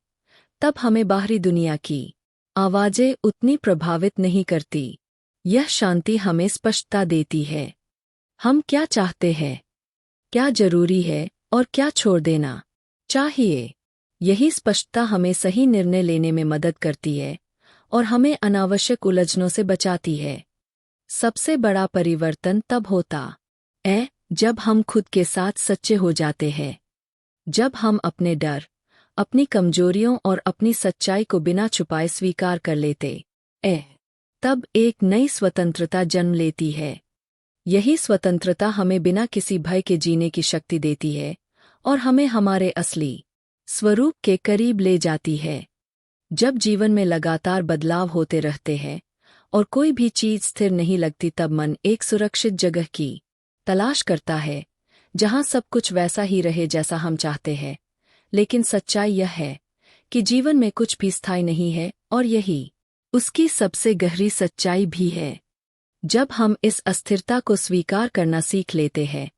तब हमें बाहरी दुनिया की आवाजें उतनी प्रभावित नहीं करती। यह शांति हमें स्पष्टता देती है। हम क्या चाहते हैं, क्या जरूरी है और क्या छोड़ देना चाहिए। यही स्पष्टता हमें सही निर्णय लेने में मदद करती है और हमें अनावश्यक उलझनों से बचाती है। सबसे बड़ा परिवर्तन तब होता है जब हम खुद के साथ सच्चे हो जाते हैं। जब हम अपने डर, अपनी कमजोरियों और अपनी सच्चाई को बिना छुपाए स्वीकार कर लेते हैं, तब एक नई स्वतंत्रता जन्म लेती है। यही स्वतंत्रता हमें बिना किसी भय के जीने की शक्ति देती है और हमें हमारे असली स्वरूप के करीब ले जाती है। जब जीवन में लगातार बदलाव होते रहते हैं और कोई भी चीज स्थिर नहीं लगती, तब मन एक सुरक्षित जगह की तलाश करता है जहां सब कुछ वैसा ही रहे जैसा हम चाहते हैं। लेकिन सच्चाई यह है कि जीवन में कुछ भी स्थायी नहीं है, और यही उसकी सबसे गहरी सच्चाई भी है। जब हम इस अस्थिरता को स्वीकार करना सीख लेते हैं,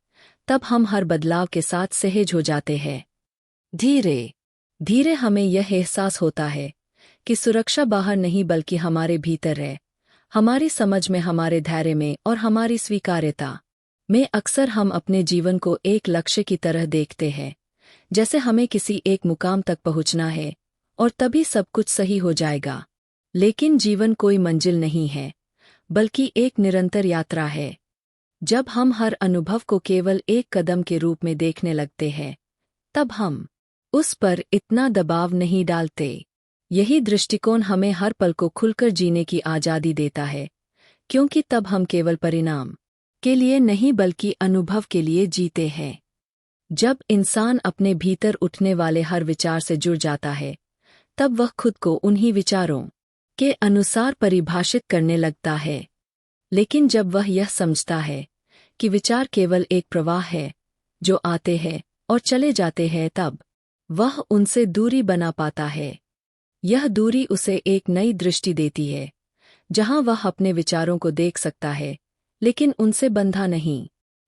तब हम हर बदलाव के साथ सहज हो जाते हैं। धीरे धीरे हमें यह एहसास होता है कि सुरक्षा बाहर नहीं बल्कि हमारे भीतर है, हमारी समझ में, हमारे धैर्य में और हमारी स्वीकार्यता में। अक्सर हम अपने जीवन को एक लक्ष्य की तरह देखते हैं, जैसे हमें किसी एक मुकाम तक पहुंचना है और तभी सब कुछ सही हो जाएगा। लेकिन जीवन कोई मंजिल नहीं है, बल्कि एक निरंतर यात्रा है। जब हम हर अनुभव को केवल एक कदम के रूप में देखने लगते हैं, तब हम उस पर इतना दबाव नहीं डालते। यही दृष्टिकोण हमें हर पल को खुलकर जीने की आज़ादी देता है, क्योंकि तब हम केवल परिणाम के लिए नहीं बल्कि अनुभव के लिए जीते हैं। जब इंसान अपने भीतर उठने वाले हर विचार से जुड़ जाता है, तब वह खुद को उन्हीं विचारों के अनुसार परिभाषित करने लगता है। लेकिन जब वह यह समझता है कि विचार केवल एक प्रवाह है जो आते हैं और चले जाते हैं, तब वह उनसे दूरी बना पाता है। यह दूरी उसे एक नई दृष्टि देती है, जहां वह अपने विचारों को देख सकता है लेकिन उनसे बंधा नहीं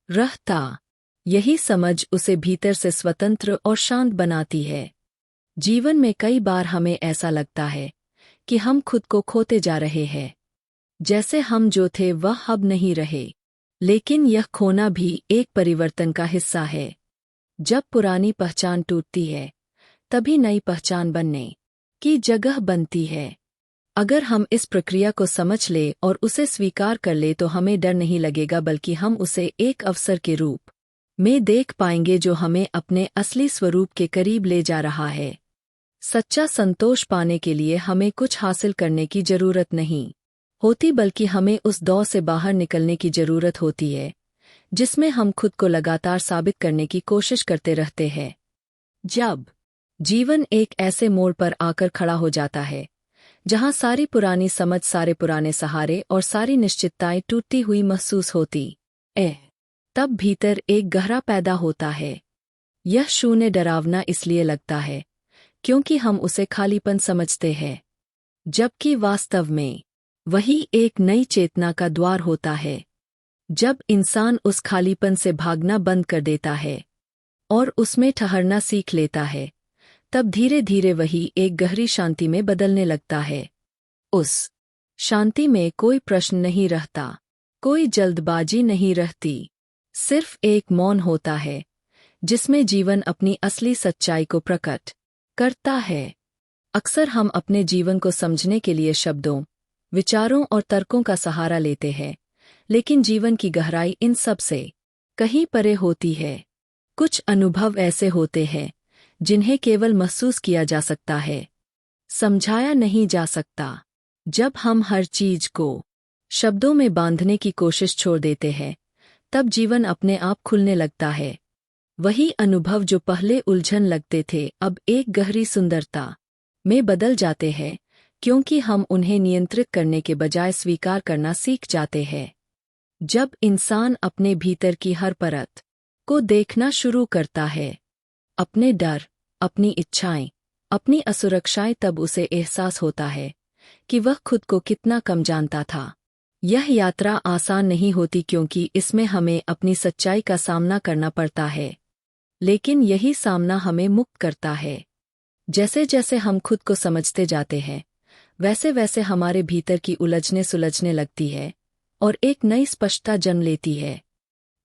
रहता। यही समझ उसे भीतर से स्वतंत्र और शांत बनाती है। जीवन में कई बार हमें ऐसा लगता है कि हम खुद को खोते जा रहे हैं, जैसे हम जो थे वह अब नहीं रहे। लेकिन यह खोना भी एक परिवर्तन का हिस्सा है। जब पुरानी पहचान टूटती है, तभी नई पहचान बनने की जगह बनती है। अगर हम इस प्रक्रिया को समझ ले और उसे स्वीकार कर ले, तो हमें डर नहीं लगेगा, बल्कि हम उसे एक अवसर के रूप में देख पाएंगे जो हमें अपने असली स्वरूप के करीब ले जा रहा है। सच्चा संतोष पाने के लिए हमें कुछ हासिल करने की जरूरत नहीं होती, बल्कि हमें उस दौर से बाहर निकलने की जरूरत होती है जिसमें हम खुद को लगातार साबित करने की कोशिश करते रहते हैं। जब जीवन एक ऐसे मोड़ पर आकर खड़ा हो जाता है जहां सारी पुरानी समझ, सारे पुराने सहारे और सारी निश्चितताएं टूटती हुई महसूस होती तब भीतर एक गहरा पैदा होता है। यह शून्य डरावना इसलिए लगता है क्योंकि हम उसे खालीपन समझते हैं, जबकि वास्तव में वही एक नई चेतना का द्वार होता है। जब इंसान उस खालीपन से भागना बंद कर देता है और उसमें ठहरना सीख लेता है, तब धीरे धीरे वही एक गहरी शांति में बदलने लगता है। उस शांति में कोई प्रश्न नहीं रहता, कोई जल्दबाजी नहीं रहती, सिर्फ एक मौन होता है जिसमें जीवन अपनी असली सच्चाई को प्रकट करता है। अक्सर हम अपने जीवन को समझने के लिए शब्दों, विचारों और तर्कों का सहारा लेते हैं, लेकिन जीवन की गहराई इन सब से कहीं परे होती है। कुछ अनुभव ऐसे होते हैं जिन्हें केवल महसूस किया जा सकता है, समझाया नहीं जा सकता। जब हम हर चीज को शब्दों में बांधने की कोशिश छोड़ देते हैं, तब जीवन अपने आप खुलने लगता है। वही अनुभव जो पहले उलझन लगते थे, अब एक गहरी सुंदरता में बदल जाते हैं, क्योंकि हम उन्हें नियंत्रित करने के बजाय स्वीकार करना सीख जाते हैं। जब इंसान अपने भीतर की हर परत को देखना शुरू करता है, अपने डर, अपनी इच्छाएं, अपनी असुरक्षाएं, तब उसे एहसास होता है कि वह खुद को कितना कम जानता था। यह यात्रा आसान नहीं होती क्योंकि इसमें हमें अपनी सच्चाई का सामना करना पड़ता है, लेकिन यही सामना हमें मुक्त करता है। जैसे जैसे हम खुद को समझते जाते हैं, वैसे वैसे हमारे भीतर की उलझने सुलझने लगती है और एक नई स्पष्टता जन्म लेती है,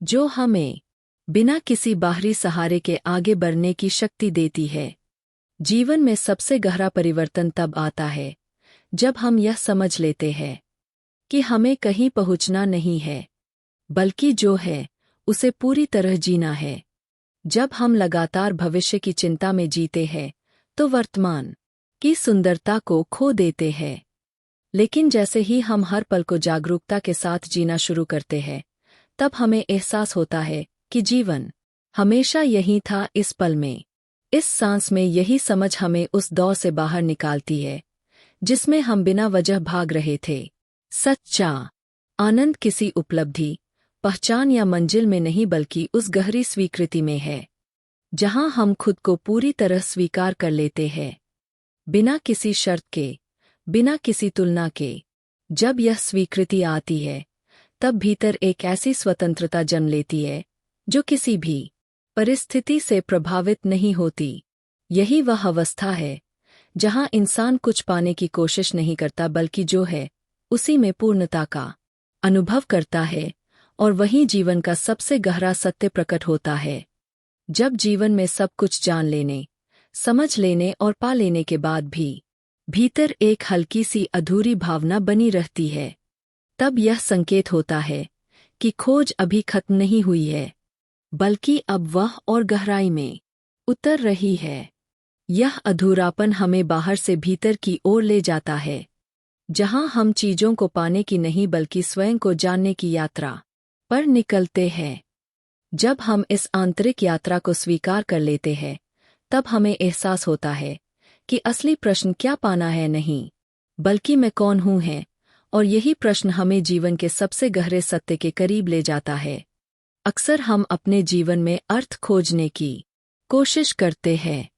जो हमें बिना किसी बाहरी सहारे के आगे बढ़ने की शक्ति देती है। जीवन में सबसे गहरा परिवर्तन तब आता है जब हम यह समझ लेते हैं कि हमें कहीं पहुंचना नहीं है, बल्कि जो है उसे पूरी तरह जीना है। जब हम लगातार भविष्य की चिंता में जीते हैं, तो वर्तमान की सुंदरता को खो देते हैं। लेकिन जैसे ही हम हर पल को जागरूकता के साथ जीना शुरू करते हैं, तब हमें एहसास होता है कि जीवन हमेशा यही था, इस पल में, इस सांस में। यही समझ हमें उस दौर से बाहर निकालती है जिसमें हम बिना वजह भाग रहे थे। सच्चा आनंद किसी उपलब्धि, पहचान या मंजिल में नहीं, बल्कि उस गहरी स्वीकृति में है जहां हम खुद को पूरी तरह स्वीकार कर लेते हैं, बिना किसी शर्त के, बिना किसी तुलना के। जब यह स्वीकृति आती है, तब भीतर एक ऐसी स्वतंत्रता जन्म लेती है जो किसी भी परिस्थिति से प्रभावित नहीं होती। यही वह अवस्था है जहां इंसान कुछ पाने की कोशिश नहीं करता, बल्कि जो है उसी में पूर्णता का अनुभव करता है, और वहीं जीवन का सबसे गहरा सत्य प्रकट होता है। जब जीवन में सब कुछ जान लेने, समझ लेने और पा लेने के बाद भी भीतर एक हल्की सी अधूरी भावना बनी रहती है, तब यह संकेत होता है कि खोज अभी खत्म नहीं हुई है, बल्कि अब वह और गहराई में उतर रही है। यह अधूरापन हमें बाहर से भीतर की ओर ले जाता है, जहां हम चीजों को पाने की नहीं, बल्कि स्वयं को जानने की यात्रा पर निकलते हैं। जब हम इस आंतरिक यात्रा को स्वीकार कर लेते हैं, तब हमें एहसास होता है कि असली प्रश्न क्या पाना है नहीं, बल्कि मैं कौन हूं है, और यही प्रश्न हमें जीवन के सबसे गहरे सत्य के करीब ले जाता है। अक्सर हम अपने जीवन में अर्थ खोजने की कोशिश करते हैं।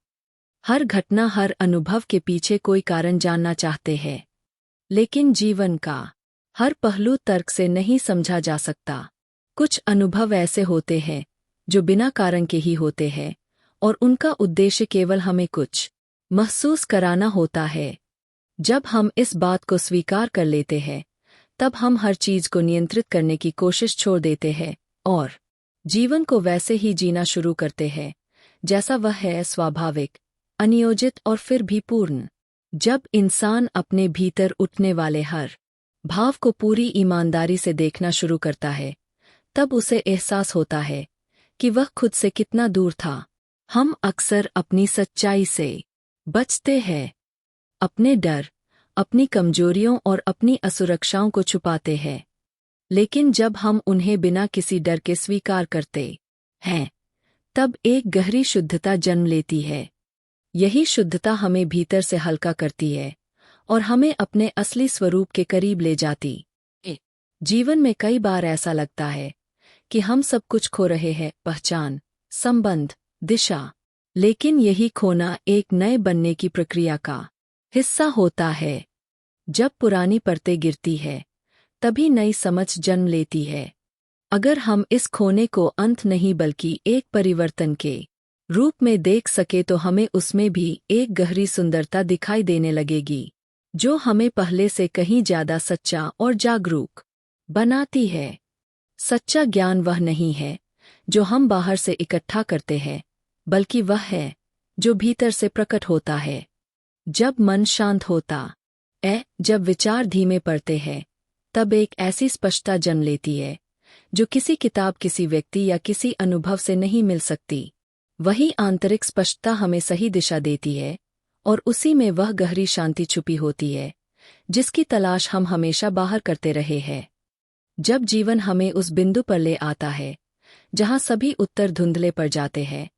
हर घटना, हर अनुभव के पीछे कोई कारण जानना चाहते हैं, लेकिन जीवन का हर पहलू तर्क से नहीं समझा जा सकता। कुछ अनुभव ऐसे होते हैं जो बिना कारण के ही होते हैं, और उनका उद्देश्य केवल हमें कुछ महसूस कराना होता है। जब हम इस बात को स्वीकार कर लेते हैं, तब हम हर चीज को नियंत्रित करने की कोशिश छोड़ देते हैं और जीवन को वैसे ही जीना शुरू करते हैं जैसा वह है, स्वाभाविक, अनियोजित और फिर भी पूर्ण। जब इंसान अपने भीतर उठने वाले हर भाव को पूरी ईमानदारी से देखना शुरू करता है, तब उसे एहसास होता है कि वह खुद से कितना दूर था। हम अक्सर अपनी सच्चाई से बचते हैं, अपने डर, अपनी कमजोरियों और अपनी असुरक्षाओं को छुपाते हैं। लेकिन जब हम उन्हें बिना किसी डर के स्वीकार करते हैं, तब एक गहरी शुद्धता जन्म लेती है। यही शुद्धता हमें भीतर से हल्का करती है और हमें अपने असली स्वरूप के करीब ले जाती। जीवन में कई बार ऐसा लगता है कि हम सब कुछ खो रहे हैं, पहचान, संबंध, दिशा। लेकिन यही खोना एक नए बनने की प्रक्रिया का हिस्सा होता है। जब पुरानी परतें गिरती है, तभी नई समझ जन्म लेती है। अगर हम इस खोने को अंत नहीं बल्कि एक परिवर्तन के रूप में देख सके तो हमें उसमें भी एक गहरी सुंदरता दिखाई देने लगेगी, जो हमें पहले से कहीं ज्यादा सच्चा और जागरूक बनाती है। सच्चा ज्ञान वह नहीं है जो हम बाहर से इकट्ठा करते हैं, बल्कि वह है जो भीतर से प्रकट होता है। जब मन शांत होता जब विचार धीमे पड़ते हैं, तब एक ऐसी स्पष्टता जन्म लेती है जो किसी किताब, किसी व्यक्ति या किसी अनुभव से नहीं मिल सकती। वही आंतरिक स्पष्टता हमें सही दिशा देती है, और उसी में वह गहरी शांति छुपी होती है जिसकी तलाश हम हमेशा बाहर करते रहे हैं। जब जीवन हमें उस बिंदु पर ले आता है जहां सभी उत्तर धुंधले पड़ जाते हैं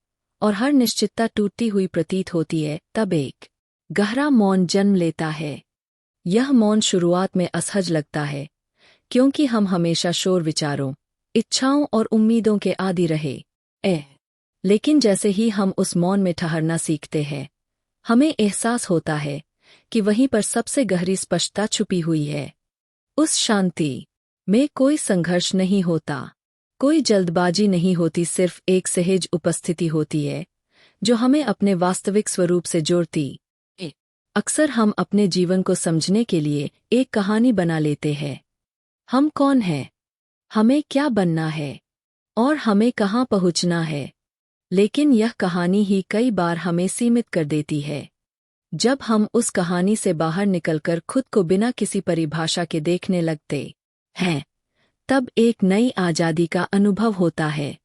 और हर निश्चितता टूटती हुई प्रतीत होती है, तब एक गहरा मौन जन्म लेता है। यह मौन शुरुआत में असहज लगता है, क्योंकि हम हमेशा शोर, विचारों, इच्छाओं और उम्मीदों के आदी रहे। लेकिन जैसे ही हम उस मौन में ठहरना सीखते हैं, हमें एहसास होता है कि वहीं पर सबसे गहरी स्पष्टता छुपी हुई है। उस शांति में कोई संघर्ष नहीं होता, कोई जल्दबाजी नहीं होती, सिर्फ एक सहज उपस्थिति होती है जो हमें अपने वास्तविक स्वरूप से जोड़ती। अक्सर हम अपने जीवन को समझने के लिए एक कहानी बना लेते हैं। हम कौन हैं, हमें क्या बनना है और हमें कहाँ पहुँचना है। लेकिन यह कहानी ही कई बार हमें सीमित कर देती है। जब हम उस कहानी से बाहर निकलकर खुद को बिना किसी परिभाषा के देखने लगते हैं, तब एक नई आज़ादी का अनुभव होता है।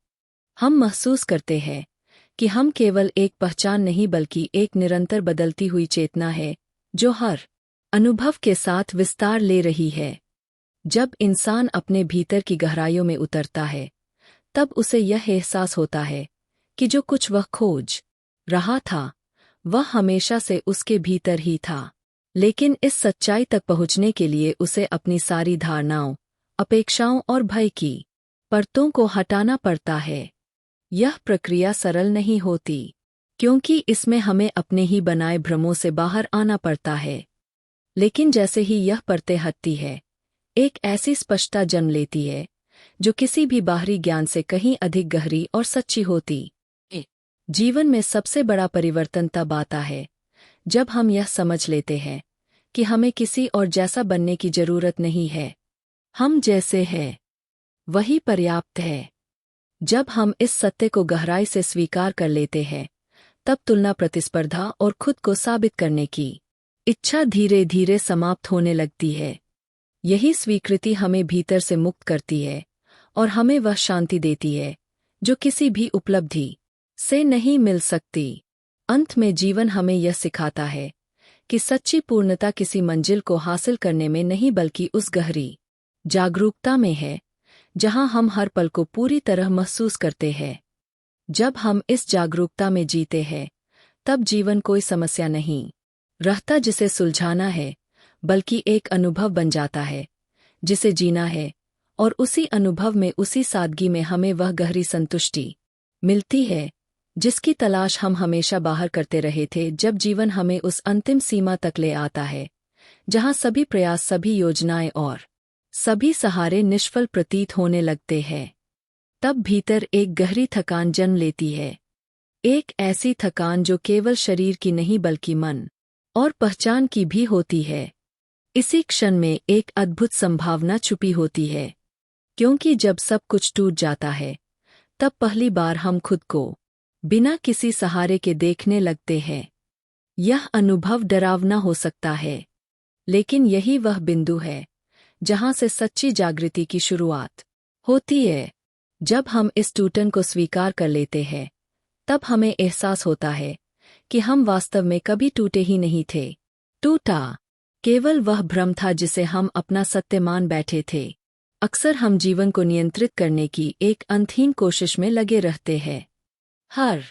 हम महसूस करते हैं कि हम केवल एक पहचान नहीं बल्कि एक निरंतर बदलती हुई चेतना है जो हर अनुभव के साथ विस्तार ले रही है। जब इंसान अपने भीतर की गहराइयों में उतरता है, तब उसे यह एहसास होता है कि जो कुछ वह खोज रहा था वह हमेशा से उसके भीतर ही था। लेकिन इस सच्चाई तक पहुँचने के लिए उसे अपनी सारी धारणाओं, अपेक्षाओं और भय की परतों को हटाना पड़ता है। यह प्रक्रिया सरल नहीं होती, क्योंकि इसमें हमें अपने ही बनाए भ्रमों से बाहर आना पड़ता है। लेकिन जैसे ही यह परतें हटती है, एक ऐसी स्पष्टता जन्म लेती है जो किसी भी बाहरी ज्ञान से कहीं अधिक गहरी और सच्ची होती। जीवन में सबसे बड़ा परिवर्तन तब आता है जब हम यह समझ लेते हैं कि हमें किसी और जैसा बनने की जरूरत नहीं है। हम जैसे हैं वही पर्याप्त है। जब हम इस सत्य को गहराई से स्वीकार कर लेते हैं, तब तुलना, प्रतिस्पर्धा और खुद को साबित करने की इच्छा धीरे धीरे समाप्त होने लगती है। यही स्वीकृति हमें भीतर से मुक्त करती है और हमें वह शांति देती है जो किसी भी उपलब्धि से नहीं मिल सकती। अंत में जीवन हमें यह सिखाता है कि सच्ची पूर्णता किसी मंजिल को हासिल करने में नहीं बल्कि उस गहरी जागरूकता में है जहां हम हर पल को पूरी तरह महसूस करते हैं। जब हम इस जागरूकता में जीते हैं, तब जीवन कोई समस्या नहीं रहता जिसे सुलझाना है, बल्कि एक अनुभव बन जाता है जिसे जीना है, और उसी अनुभव में, उसी सादगी में हमें वह गहरी संतुष्टि मिलती है जिसकी तलाश हम हमेशा बाहर करते रहे थे। जब जीवन हमें उस अंतिम सीमा तक ले आता है जहां सभी प्रयास, सभी योजनाएं और सभी सहारे निष्फल प्रतीत होने लगते हैं, तब भीतर एक गहरी थकान जन्म लेती है। एक ऐसी थकान जो केवल शरीर की नहीं बल्कि मन और पहचान की भी होती है। इसी क्षण में एक अद्भुत संभावना छुपी होती है, क्योंकि जब सब कुछ टूट जाता है, तब पहली बार हम खुद को बिना किसी सहारे के देखने लगते हैं। यह अनुभव डरावना हो सकता है, लेकिन यही वह बिंदु है जहां से सच्ची जागृति की शुरुआत होती है। जब हम इस टूटन को स्वीकार कर लेते हैं, तब हमें एहसास होता है कि हम वास्तव में कभी टूटे ही नहीं थे। टूटा केवल वह भ्रम था जिसे हम अपना सत्य मान बैठे थे। अक्सर हम जीवन को नियंत्रित करने की एक अंतहीन कोशिश में लगे रहते हैं। हर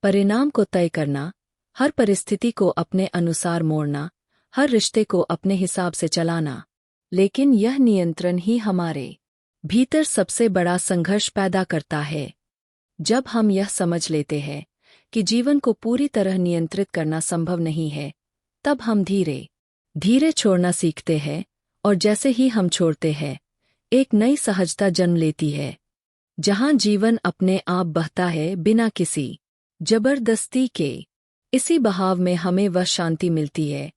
परिणाम को तय करना, हर परिस्थिति को अपने अनुसार मोड़ना, हर रिश्ते को अपने हिसाब से चलाना। लेकिन यह नियंत्रण ही हमारे भीतर सबसे बड़ा संघर्ष पैदा करता है। जब हम यह समझ लेते हैं कि जीवन को पूरी तरह नियंत्रित करना संभव नहीं है, तब हम धीरे धीरे छोड़ना सीखते हैं, और जैसे ही हम छोड़ते हैं, एक नई सहजता जन्म लेती है, जहां जीवन अपने आप बहता है बिना किसी जबरदस्ती के। इसी बहाव में हमें वह शांति मिलती है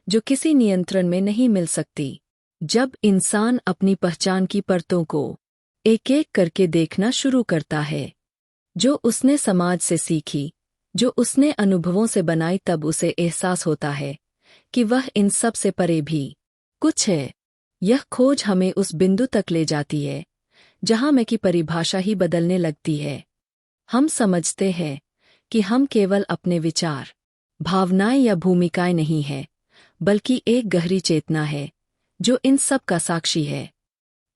जो किसी नियंत्रण में नहीं मिल सकती। जब इंसान अपनी पहचान की परतों को एक एक करके देखना शुरू करता है, जो उसने समाज से सीखी, जो उसने अनुभवों से बनाई, तब उसे एहसास होता है कि वह इन सब से परे भी कुछ है। यह खोज हमें उस बिंदु तक ले जाती है जहां मैं की परिभाषा ही बदलने लगती है। हम समझते हैं कि हम केवल अपने विचार, भावनाएं या भूमिकाएं नहीं हैं, बल्कि एक गहरी चेतना है जो इन सब का साक्षी है।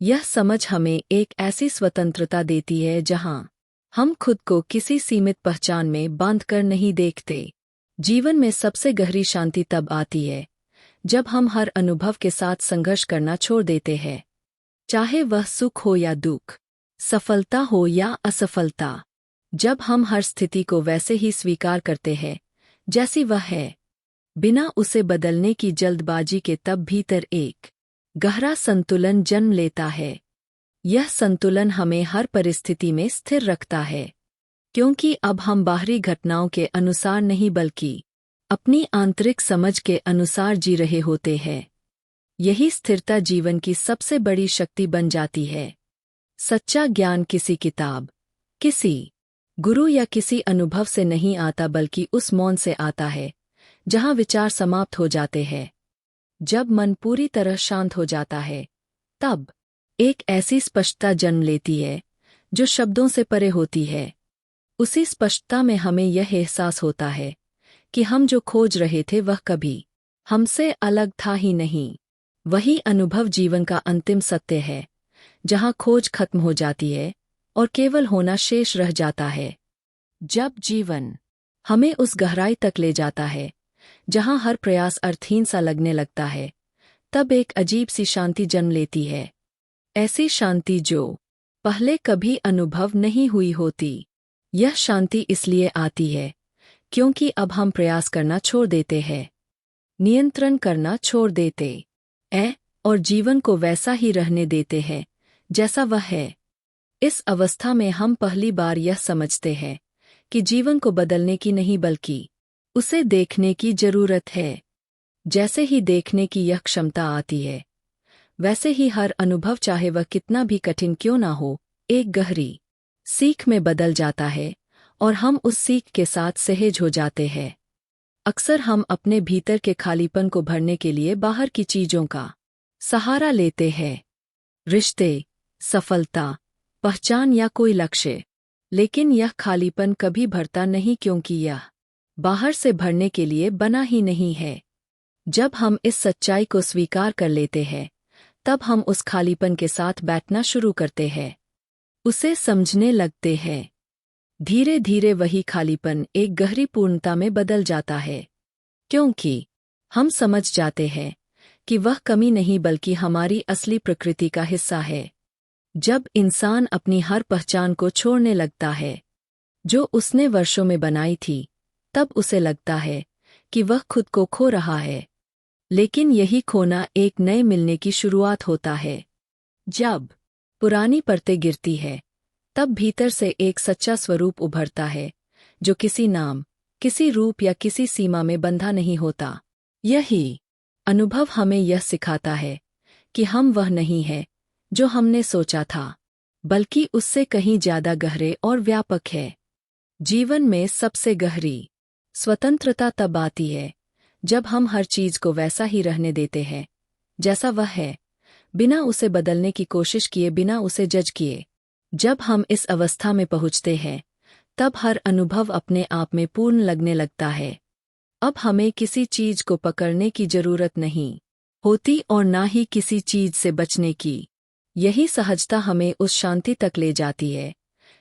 यह समझ हमें एक ऐसी स्वतंत्रता देती है जहां हम खुद को किसी सीमित पहचान में बांधकर नहीं देखते। जीवन में सबसे गहरी शांति तब आती है जब हम हर अनुभव के साथ संघर्ष करना छोड़ देते हैं, चाहे वह सुख हो या दुख, सफलता हो या असफलता। जब हम हर स्थिति को वैसे ही स्वीकार करते हैं जैसी वह है, बिना उसे बदलने की जल्दबाजी के, तब भीतर एक गहरा संतुलन जन्म लेता है। यह संतुलन हमें हर परिस्थिति में स्थिर रखता है, क्योंकि अब हम बाहरी घटनाओं के अनुसार नहीं बल्कि अपनी आंतरिक समझ के अनुसार जी रहे होते हैं। यही स्थिरता जीवन की सबसे बड़ी शक्ति बन जाती है। सच्चा ज्ञान किसी किताब, किसी गुरु या किसी अनुभव से नहीं आता, बल्कि उस मौन से आता है जहां विचार समाप्त हो जाते हैं। जब मन पूरी तरह शांत हो जाता है, तब एक ऐसी स्पष्टता जन्म लेती है जो शब्दों से परे होती है। उसी स्पष्टता में हमें यह एहसास होता है कि हम जो खोज रहे थे वह कभी हमसे अलग था ही नहीं। वही अनुभव जीवन का अंतिम सत्य है, जहां खोज खत्म हो जाती है और केवल होना शेष रह जाता है। जब जीवन हमें उस गहराई तक ले जाता है जहां हर प्रयास अर्थहीन सा लगने लगता है, तब एक अजीब सी शांति जन्म लेती है। ऐसी शांति जो पहले कभी अनुभव नहीं हुई होती। यह शांति इसलिए आती है क्योंकि अब हम प्रयास करना छोड़ देते हैं, नियंत्रण करना छोड़ देते हैं, और जीवन को वैसा ही रहने देते हैं जैसा वह है। इस अवस्था में हम पहली बार यह समझते हैं कि जीवन को बदलने की नहीं, बल्कि उसे देखने की जरूरत है। जैसे ही देखने की यह क्षमता आती है, वैसे ही हर अनुभव, चाहे वह कितना भी कठिन क्यों ना हो, एक गहरी सीख में बदल जाता है, और हम उस सीख के साथ सहज हो जाते हैं। अक्सर हम अपने भीतर के खालीपन को भरने के लिए बाहर की चीजों का सहारा लेते हैं, रिश्ते, सफलता, पहचान या कोई लक्ष्य। लेकिन यह खालीपन कभी भरता नहीं, क्योंकि यह बाहर से भरने के लिए बना ही नहीं है। जब हम इस सच्चाई को स्वीकार कर लेते हैं, तब हम उस खालीपन के साथ बैठना शुरू करते हैं, उसे समझने लगते हैं। धीरे धीरे वही खालीपन एक गहरी पूर्णता में बदल जाता है, क्योंकि हम समझ जाते हैं कि वह कमी नहीं बल्कि हमारी असली प्रकृति का हिस्सा है। जब इंसान अपनी हर पहचान को छोड़ने लगता है जो उसने वर्षों में बनाई थी, तब उसे लगता है कि वह खुद को खो रहा है। लेकिन यही खोना एक नए मिलने की शुरुआत होता है। जब पुरानी परतें गिरती है, तब भीतर से एक सच्चा स्वरूप उभरता है जो किसी नाम, किसी रूप या किसी सीमा में बंधा नहीं होता। यही अनुभव हमें यह सिखाता है कि हम वह नहीं हैं जो हमने सोचा था, बल्कि उससे कहीं ज्यादा गहरे और व्यापक है। जीवन में सबसे गहरी स्वतंत्रता तब आती है जब हम हर चीज को वैसा ही रहने देते हैं जैसा वह है, बिना उसे बदलने की कोशिश किए, बिना उसे जज किए। जब हम इस अवस्था में पहुंचते हैं, तब हर अनुभव अपने आप में पूर्ण लगने लगता है। अब हमें किसी चीज को पकड़ने की जरूरत नहीं होती और ना ही किसी चीज से बचने की। यही सहजता हमें उस शांति तक ले जाती है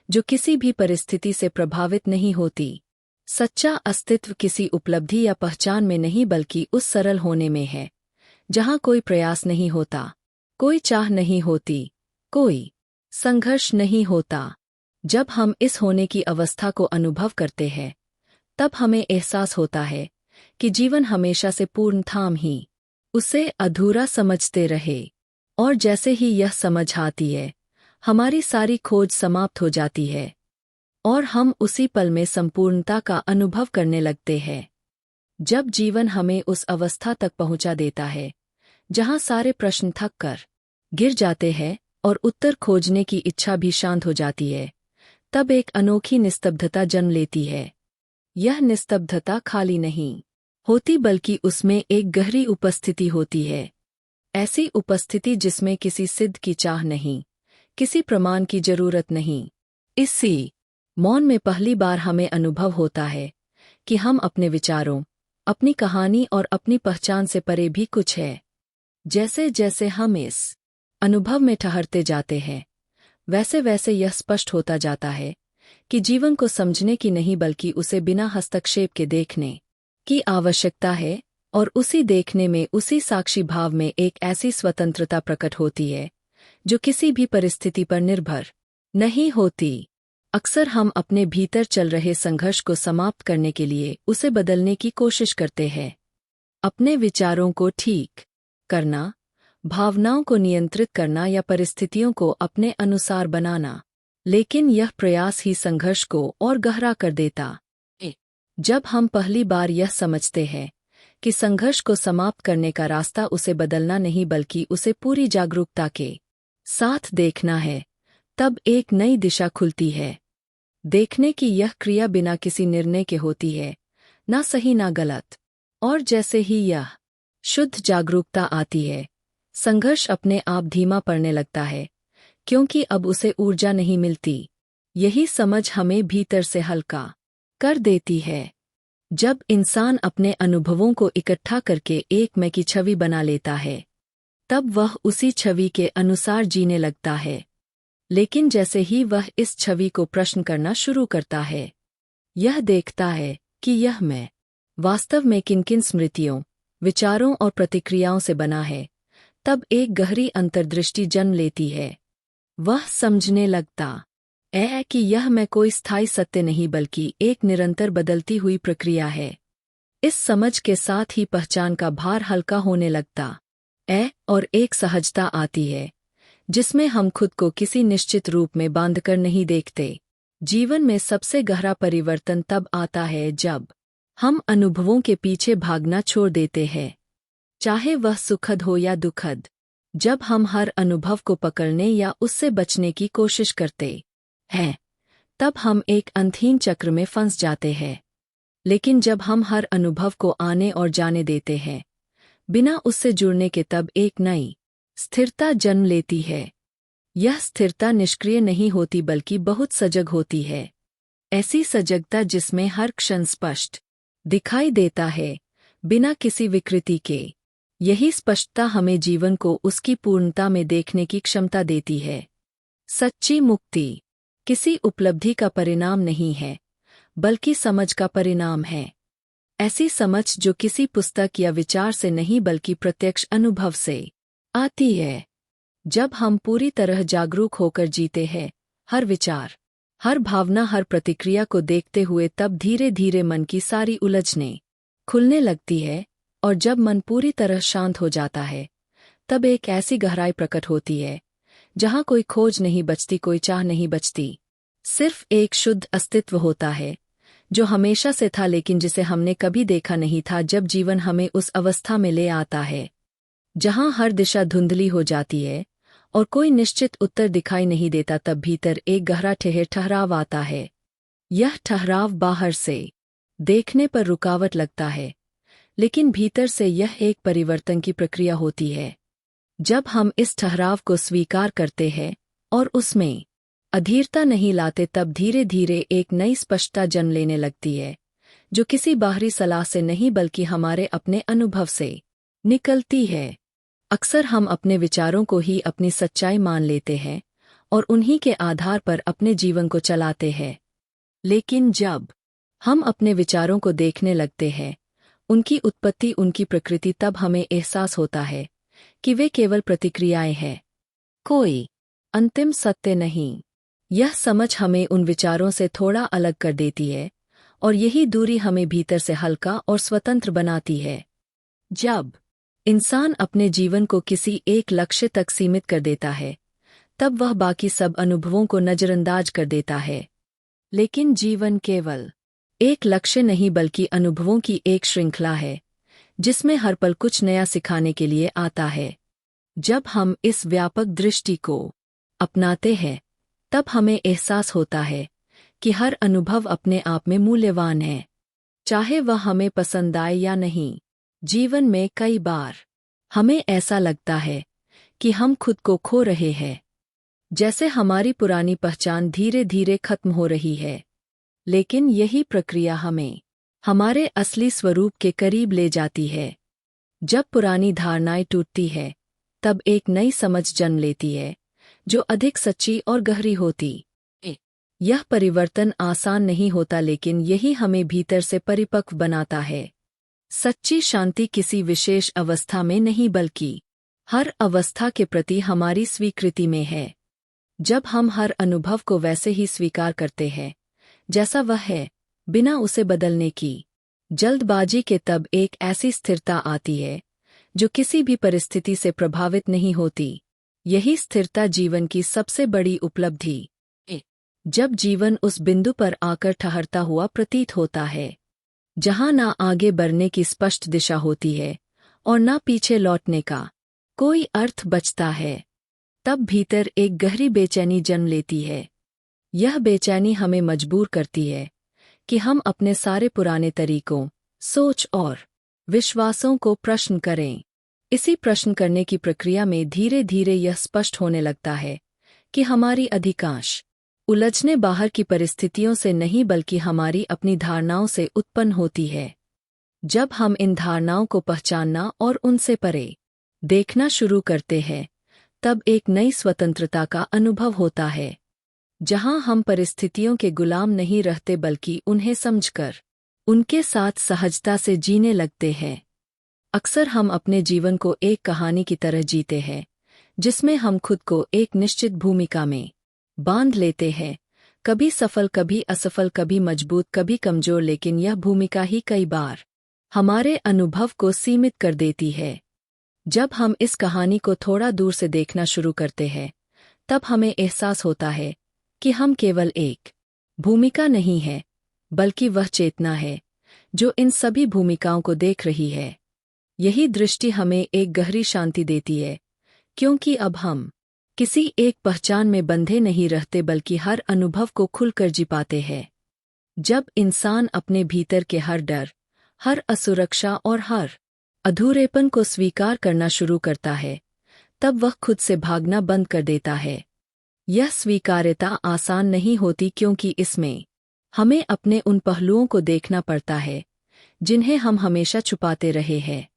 जो किसी भी परिस्थिति से प्रभावित नहीं होती। सच्चा अस्तित्व किसी उपलब्धि या पहचान में नहीं बल्कि उस सरल होने में है जहाँ कोई प्रयास नहीं होता, कोई चाह नहीं होती, कोई संघर्ष नहीं होता। जब हम इस होने की अवस्था को अनुभव करते हैं तब हमें एहसास होता है कि जीवन हमेशा से पूर्ण थाम ही उसे अधूरा समझते रहे, और जैसे ही यह समझ आती है हमारी सारी खोज समाप्त हो जाती है और हम उसी पल में संपूर्णता का अनुभव करने लगते हैं। जब जीवन हमें उस अवस्था तक पहुंचा देता है जहां सारे प्रश्न थक कर गिर जाते हैं और उत्तर खोजने की इच्छा भी शांत हो जाती है, तब एक अनोखी निस्तब्धता जन्म लेती है। यह निस्तब्धता खाली नहीं होती बल्कि उसमें एक गहरी उपस्थिति होती है, ऐसी उपस्थिति जिसमें किसी सिद्ध की चाह नहीं, किसी प्रमाण की जरूरत नहीं। इसी मौन में पहली बार हमें अनुभव होता है कि हम अपने विचारों, अपनी कहानी और अपनी पहचान से परे भी कुछ है। जैसे जैसे हम इस अनुभव में ठहरते जाते हैं वैसे वैसे यह स्पष्ट होता जाता है कि जीवन को समझने की नहीं बल्कि उसे बिना हस्तक्षेप के देखने की आवश्यकता है, और उसी देखने में, उसी साक्षी भाव में एक ऐसी स्वतंत्रता प्रकट होती है जो किसी भी परिस्थिति पर निर्भर नहीं होती। अक्सर हम अपने भीतर चल रहे संघर्ष को समाप्त करने के लिए उसे बदलने की कोशिश करते हैं, अपने विचारों को ठीक करना, भावनाओं को नियंत्रित करना या परिस्थितियों को अपने अनुसार बनाना, लेकिन यह प्रयास ही संघर्ष को और गहरा कर देता है। जब हम पहली बार यह समझते हैं कि संघर्ष को समाप्त करने का रास्ता उसे बदलना नहीं बल्कि उसे पूरी जागरूकता के साथ देखना है, तब एक नई दिशा खुलती है। देखने की यह क्रिया बिना किसी निर्णय के होती है, ना सही ना गलत, और जैसे ही यह शुद्ध जागरूकता आती है संघर्ष अपने आप धीमा पड़ने लगता है, क्योंकि अब उसे ऊर्जा नहीं मिलती। यही समझ हमें भीतर से हल्का कर देती है। जब इंसान अपने अनुभवों को इकट्ठा करके एक मैं की छवि बना लेता है तब वह उसी छवि के अनुसार जीने लगता है, लेकिन जैसे ही वह इस छवि को प्रश्न करना शुरू करता है, यह देखता है कि यह मैं वास्तव में किन-किन स्मृतियों, विचारों और प्रतिक्रियाओं से बना है, तब एक गहरी अंतर्दृष्टि जन्म लेती है। वह समझने लगता है कि यह मैं कोई स्थायी सत्य नहीं बल्कि एक निरंतर बदलती हुई प्रक्रिया है। इस समझ के साथ ही पहचान का भार हल्का होने लगता है और एक सहजता आती है जिसमें हम खुद को किसी निश्चित रूप में बांधकर नहीं देखते। जीवन में सबसे गहरा परिवर्तन तब आता है जब हम अनुभवों के पीछे भागना छोड़ देते हैं, चाहे वह सुखद हो या दुखद। जब हम हर अनुभव को पकड़ने या उससे बचने की कोशिश करते हैं, तब हम एक अंतहीन चक्र में फंस जाते हैं। लेकिन जब हम हर अनुभव को आने और जाने देते हैं, बिना उससे जुड़ने के, तब एक नई स्थिरता जन्म लेती है। यह स्थिरता निष्क्रिय नहीं होती बल्कि बहुत सजग होती है, ऐसी सजगता जिसमें हर क्षण स्पष्ट दिखाई देता है, बिना किसी विकृति के। यही स्पष्टता हमें जीवन को उसकी पूर्णता में देखने की क्षमता देती है। सच्ची मुक्ति किसी उपलब्धि का परिणाम नहीं है, बल्कि समझ का परिणाम है। ऐसी समझ जो किसी पुस्तक या विचार से नहीं बल्कि प्रत्यक्ष अनुभव से आती है। जब हम पूरी तरह जागरूक होकर जीते हैं, हर विचार, हर भावना, हर प्रतिक्रिया को देखते हुए, तब धीरे धीरे मन की सारी उलझनें खुलने लगती है, और जब मन पूरी तरह शांत हो जाता है तब एक ऐसी गहराई प्रकट होती है जहाँ कोई खोज नहीं बचती, कोई चाह नहीं बचती, सिर्फ एक शुद्ध अस्तित्व होता है जो हमेशा से था लेकिन जिसे हमने कभी देखा नहीं था। जब जीवन हमें उस अवस्था में ले आता है जहाँ हर दिशा धुंधली हो जाती है और कोई निश्चित उत्तर दिखाई नहीं देता, तब भीतर एक गहरा ठहराव आता है। यह ठहराव बाहर से देखने पर रुकावट लगता है, लेकिन भीतर से यह एक परिवर्तन की प्रक्रिया होती है। जब हम इस ठहराव को स्वीकार करते हैं और उसमें अधीरता नहीं लाते, तब धीरे धीरे एक नई स्पष्टता जन्म लेने लगती है जो किसी बाहरी सलाह से नहीं बल्कि हमारे अपने अनुभव से निकलती है। अक्सर हम अपने विचारों को ही अपनी सच्चाई मान लेते हैं और उन्हीं के आधार पर अपने जीवन को चलाते हैं, लेकिन जब हम अपने विचारों को देखने लगते हैं, उनकी उत्पत्ति, उनकी प्रकृति, तब हमें एहसास होता है कि वे केवल प्रतिक्रियाएं हैं, कोई अंतिम सत्य नहीं। यह समझ हमें उन विचारों से थोड़ा अलग कर देती है, और यही दूरी हमें भीतर से हल्का और स्वतंत्र बनाती है। जब इंसान अपने जीवन को किसी एक लक्ष्य तक सीमित कर देता है, तब वह बाकी सब अनुभवों को नजरअंदाज कर देता है। लेकिन जीवन केवल एक लक्ष्य नहीं बल्कि अनुभवों की एक श्रृंखला है, जिसमें हर पल कुछ नया सिखाने के लिए आता है। जब हम इस व्यापक दृष्टि को अपनाते हैं, तब हमें एहसास होता है कि हर अनुभव अपने आप में मूल्यवान है, चाहे वह हमें पसंद आए या नहीं। जीवन में कई बार हमें ऐसा लगता है कि हम खुद को खो रहे हैं, जैसे हमारी पुरानी पहचान धीरे धीरे खत्म हो रही है। लेकिन यही प्रक्रिया हमें हमारे असली स्वरूप के करीब ले जाती है। जब पुरानी धारणाएं टूटती है, तब एक नई समझ जन्म लेती है, जो अधिक सच्ची और गहरी होती है। यह परिवर्तन आसान नहीं होता, लेकिन यही हमें भीतर से परिपक्व बनाता है। सच्ची शांति किसी विशेष अवस्था में नहीं बल्कि हर अवस्था के प्रति हमारी स्वीकृति में है। जब हम हर अनुभव को वैसे ही स्वीकार करते हैं जैसा वह है, बिना उसे बदलने की जल्दबाजी के, तब एक ऐसी स्थिरता आती है जो किसी भी परिस्थिति से प्रभावित नहीं होती। यही स्थिरता जीवन की सबसे बड़ी उपलब्धि है। जब जीवन उस बिंदु पर आकर ठहरता हुआ प्रतीत होता है, जहां ना आगे बढ़ने की स्पष्ट दिशा होती है और ना पीछे लौटने का कोई अर्थ बचता है, तब भीतर एक गहरी बेचैनी जन्म लेती है। यह बेचैनी हमें मजबूर करती है कि हम अपने सारे पुराने तरीकों, सोच और विश्वासों को प्रश्न करें। इसी प्रश्न करने की प्रक्रिया में धीरे धीरे यह स्पष्ट होने लगता है कि हमारी अधिकांश उलझने बाहर की परिस्थितियों से नहीं बल्कि हमारी अपनी धारणाओं से उत्पन्न होती है। जब हम इन धारणाओं को पहचानना और उनसे परे देखना शुरू करते हैं, तब एक नई स्वतंत्रता का अनुभव होता है, जहां हम परिस्थितियों के गुलाम नहीं रहते बल्कि उन्हें समझकर उनके साथ सहजता से जीने लगते हैं। अक्सर हम अपने जीवन को एक कहानी की तरह जीते हैं, जिसमें हम खुद को एक निश्चित भूमिका में बांध लेते हैं, कभी सफल, कभी असफल, कभी मजबूत, कभी कमजोर। लेकिन यह भूमिका ही कई बार हमारे अनुभव को सीमित कर देती है। जब हम इस कहानी को थोड़ा दूर से देखना शुरू करते हैं, तब हमें एहसास होता है कि हम केवल एक भूमिका नहीं है, बल्कि वह चेतना है जो इन सभी भूमिकाओं को देख रही है। यही दृष्टि हमें एक गहरी शांति देती है, क्योंकि अब हम किसी एक पहचान में बंधे नहीं रहते बल्कि हर अनुभव को खुलकर जी पाते हैं। जब इंसान अपने भीतर के हर डर, हर असुरक्षा और हर अधूरेपन को स्वीकार करना शुरू करता है, तब वह खुद से भागना बंद कर देता है। यह स्वीकार्यता आसान नहीं होती, क्योंकि इसमें हमें अपने उन पहलुओं को देखना पड़ता है जिन्हें हम हमेशा छुपाते रहे हैं।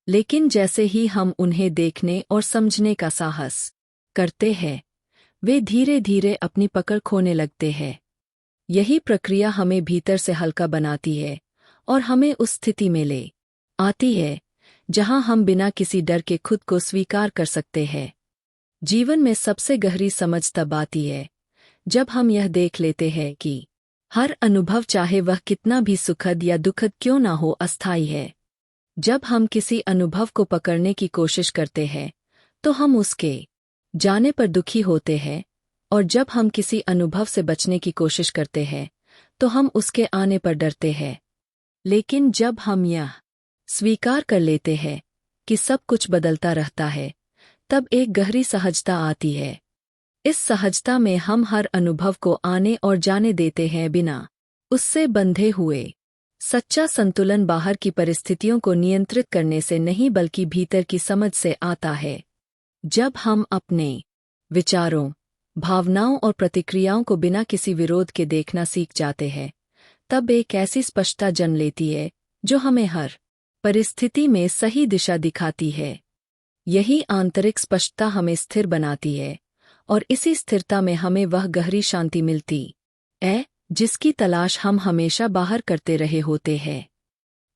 लेकिन जैसे ही हम उन्हें देखने और समझने का साहस करते हैं, वे धीरे धीरे अपनी पकड़ खोने लगते हैं। यही प्रक्रिया हमें भीतर से हल्का बनाती है और हमें उस स्थिति में ले आती है जहां हम बिना किसी डर के खुद को स्वीकार कर सकते हैं। जीवन में सबसे गहरी समझ तब आती है जब हम यह देख लेते हैं कि हर अनुभव, चाहे वह कितना भी सुखद या दुखद क्यों ना हो, अस्थायी है। जब हम किसी अनुभव को पकड़ने की कोशिश करते हैं, तो हम उसके जाने पर दुखी होते हैं, और जब हम किसी अनुभव से बचने की कोशिश करते हैं, तो हम उसके आने पर डरते हैं। लेकिन जब हम यह स्वीकार कर लेते हैं कि सब कुछ बदलता रहता है, तब एक गहरी सहजता आती है। इस सहजता में हम हर अनुभव को आने और जाने देते हैं, बिना उससे बंधे हुए। सच्चा संतुलन बाहर की परिस्थितियों को नियंत्रित करने से नहीं बल्कि भीतर की समझ से आता है। जब हम अपने विचारों, भावनाओं और प्रतिक्रियाओं को बिना किसी विरोध के देखना सीख जाते हैं, तब एक ऐसी स्पष्टता जन्म लेती है जो हमें हर परिस्थिति में सही दिशा दिखाती है। यही आंतरिक स्पष्टता हमें स्थिर बनाती है, और इसी स्थिरता में हमें वह गहरी शांति मिलती है जिसकी तलाश हम हमेशा बाहर करते रहे होते हैं।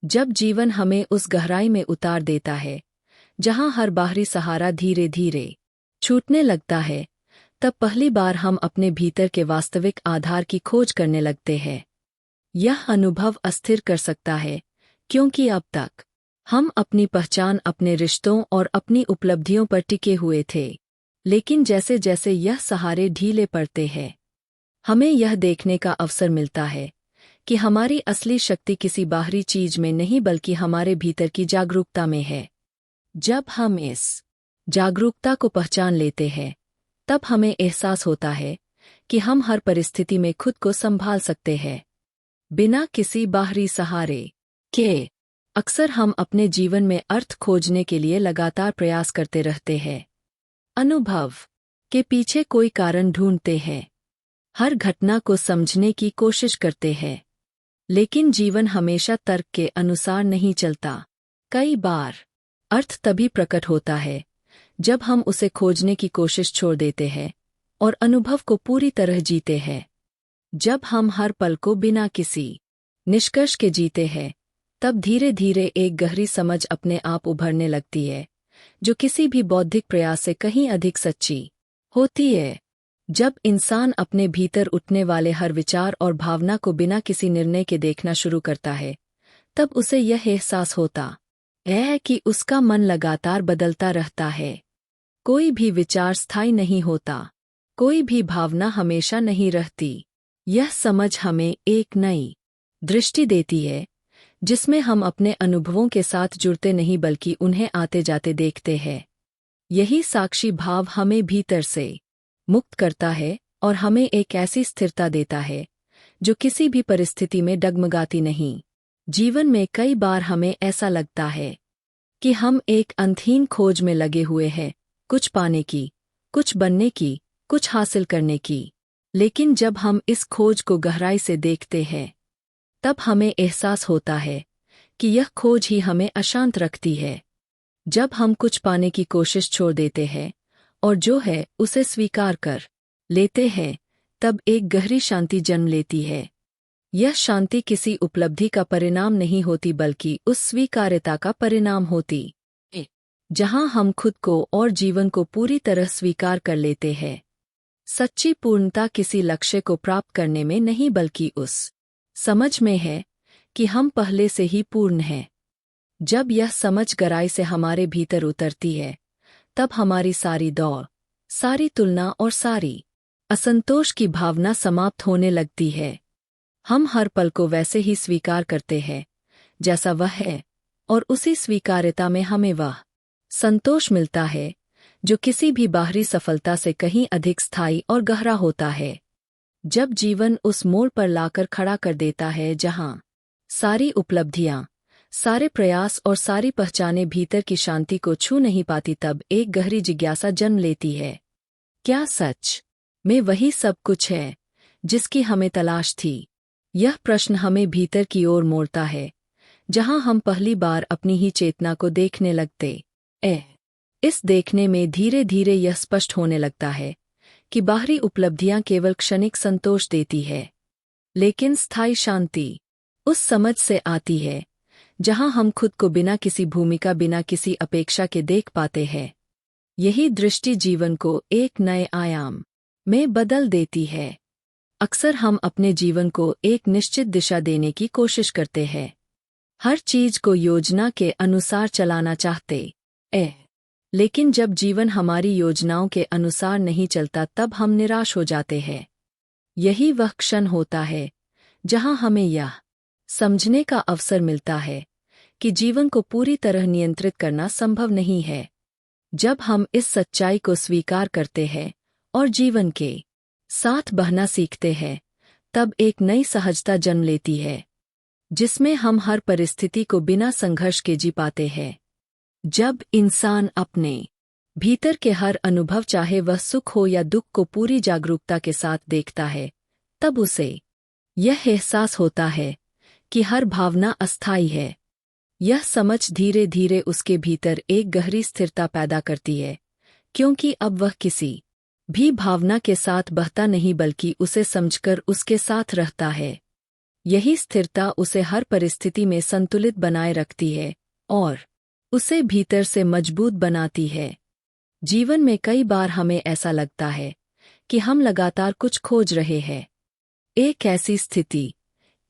जब जीवन हमें उस गहराई में उतार देता है जहां हर बाहरी सहारा धीरे धीरे छूटने लगता है, तब पहली बार हम अपने भीतर के वास्तविक आधार की खोज करने लगते हैं। यह अनुभव अस्थिर कर सकता है, क्योंकि अब तक हम अपनी पहचान अपने रिश्तों और अपनी उपलब्धियों पर टिके हुए थे। लेकिन जैसे जैसे यह सहारे ढीले पड़ते हैं, हमें यह देखने का अवसर मिलता है कि हमारी असली शक्ति किसी बाहरी चीज में नहीं बल्कि हमारे भीतर की जागरूकता में है। जब हम इस जागरूकता को पहचान लेते हैं, तब हमें एहसास होता है कि हम हर परिस्थिति में खुद को संभाल सकते हैं, बिना किसी बाहरी सहारे के। अक्सर हम अपने जीवन में अर्थ खोजने के लिए लगातार प्रयास करते रहते हैं, अनुभव के पीछे कोई कारण ढूंढते हैं, हर घटना को समझने की कोशिश करते हैं। लेकिन जीवन हमेशा तर्क के अनुसार नहीं चलता। कई बार अर्थ तभी प्रकट होता है जब हम उसे खोजने की कोशिश छोड़ देते हैं और अनुभव को पूरी तरह जीते हैं। जब हम हर पल को बिना किसी निष्कर्ष के जीते हैं, तब धीरे धीरे एक गहरी समझ अपने आप उभरने लगती है, जो किसी भी बौद्धिक प्रयास से कहीं अधिक सच्ची होती है। जब इंसान अपने भीतर उठने वाले हर विचार और भावना को बिना किसी निर्णय के देखना शुरू करता है, तब उसे यह एहसास होता है कि उसका मन लगातार बदलता रहता है। कोई भी विचार स्थायी नहीं होता, कोई भी भावना हमेशा नहीं रहती। यह समझ हमें एक नई दृष्टि देती है, जिसमें हम अपने अनुभवों के साथ जुड़ते नहीं बल्कि उन्हें आते जाते देखते हैं। यही साक्षी भाव हमें भीतर से मुक्त करता है और हमें एक ऐसी स्थिरता देता है जो किसी भी परिस्थिति में डगमगाती नहीं। जीवन में कई बार हमें ऐसा लगता है कि हम एक अंतहीन खोज में लगे हुए हैं, कुछ पाने की, कुछ बनने की, कुछ हासिल करने की। लेकिन जब हम इस खोज को गहराई से देखते हैं, तब हमें एहसास होता है कि यह खोज ही हमें अशांत रखती है। जब हम कुछ पाने की कोशिश छोड़ देते हैं और जो है उसे स्वीकार कर लेते हैं, तब एक गहरी शांति जन्म लेती है। यह शांति किसी उपलब्धि का परिणाम नहीं होती बल्कि उस स्वीकार्यता का परिणाम होती है, जहां हम खुद को और जीवन को पूरी तरह स्वीकार कर लेते हैं। सच्ची पूर्णता किसी लक्ष्य को प्राप्त करने में नहीं बल्कि उस समझ में है कि हम पहले से ही पूर्ण हैं। जब यह समझ गहराई से हमारे भीतर उतरती है, तब हमारी सारी दौड़, सारी तुलना और सारी असंतोष की भावना समाप्त होने लगती है। हम हर पल को वैसे ही स्वीकार करते हैं जैसा वह है, और उसी स्वीकार्यता में हमें वह संतोष मिलता है जो किसी भी बाहरी सफलता से कहीं अधिक स्थायी और गहरा होता है। जब जीवन उस मोड़ पर लाकर खड़ा कर देता है जहां सारी उपलब्धियां, सारे प्रयास और सारी पहचानें भीतर की शांति को छू नहीं पाती, तब एक गहरी जिज्ञासा जन्म लेती है। क्या सच में वही सब कुछ है जिसकी हमें तलाश थी? यह प्रश्न हमें भीतर की ओर मोड़ता है, जहां हम पहली बार अपनी ही चेतना को देखने लगते हैं। इस देखने में धीरे धीरे यह स्पष्ट होने लगता है कि बाहरी उपलब्धियां केवल क्षणिक संतोष देती है, लेकिन स्थायी शांति उस समझ से आती है जहां हम खुद को बिना किसी भूमिका, बिना किसी अपेक्षा के देख पाते हैं। यही दृष्टि जीवन को एक नए आयाम में बदल देती है। अक्सर हम अपने जीवन को एक निश्चित दिशा देने की कोशिश करते हैं, हर चीज को योजना के अनुसार चलाना चाहते हैं। लेकिन जब जीवन हमारी योजनाओं के अनुसार नहीं चलता, तब हम निराश हो जाते हैं। यही वह क्षण होता है जहां हमें यह समझने का अवसर मिलता है कि जीवन को पूरी तरह नियंत्रित करना संभव नहीं है। जब हम इस सच्चाई को स्वीकार करते हैं और जीवन के साथ बहना सीखते हैं, तब एक नई सहजता जन्म लेती है, जिसमें हम हर परिस्थिति को बिना संघर्ष के जी पाते हैं। जब इंसान अपने भीतर के हर अनुभव, चाहे वह सुख हो या दुख, को पूरी जागरूकता के साथ देखता है, तब उसे यह एहसास होता है कि हर भावना अस्थायी है। यह समझ धीरे धीरे उसके भीतर एक गहरी स्थिरता पैदा करती है, क्योंकि अब वह किसी भी भावना के साथ बहता नहीं बल्कि उसे समझकर उसके साथ रहता है। यही स्थिरता उसे हर परिस्थिति में संतुलित बनाए रखती है और उसे भीतर से मजबूत बनाती है। जीवन में कई बार हमें ऐसा लगता है कि हम लगातार कुछ खोज रहे हैं। एक ऐसी स्थिति,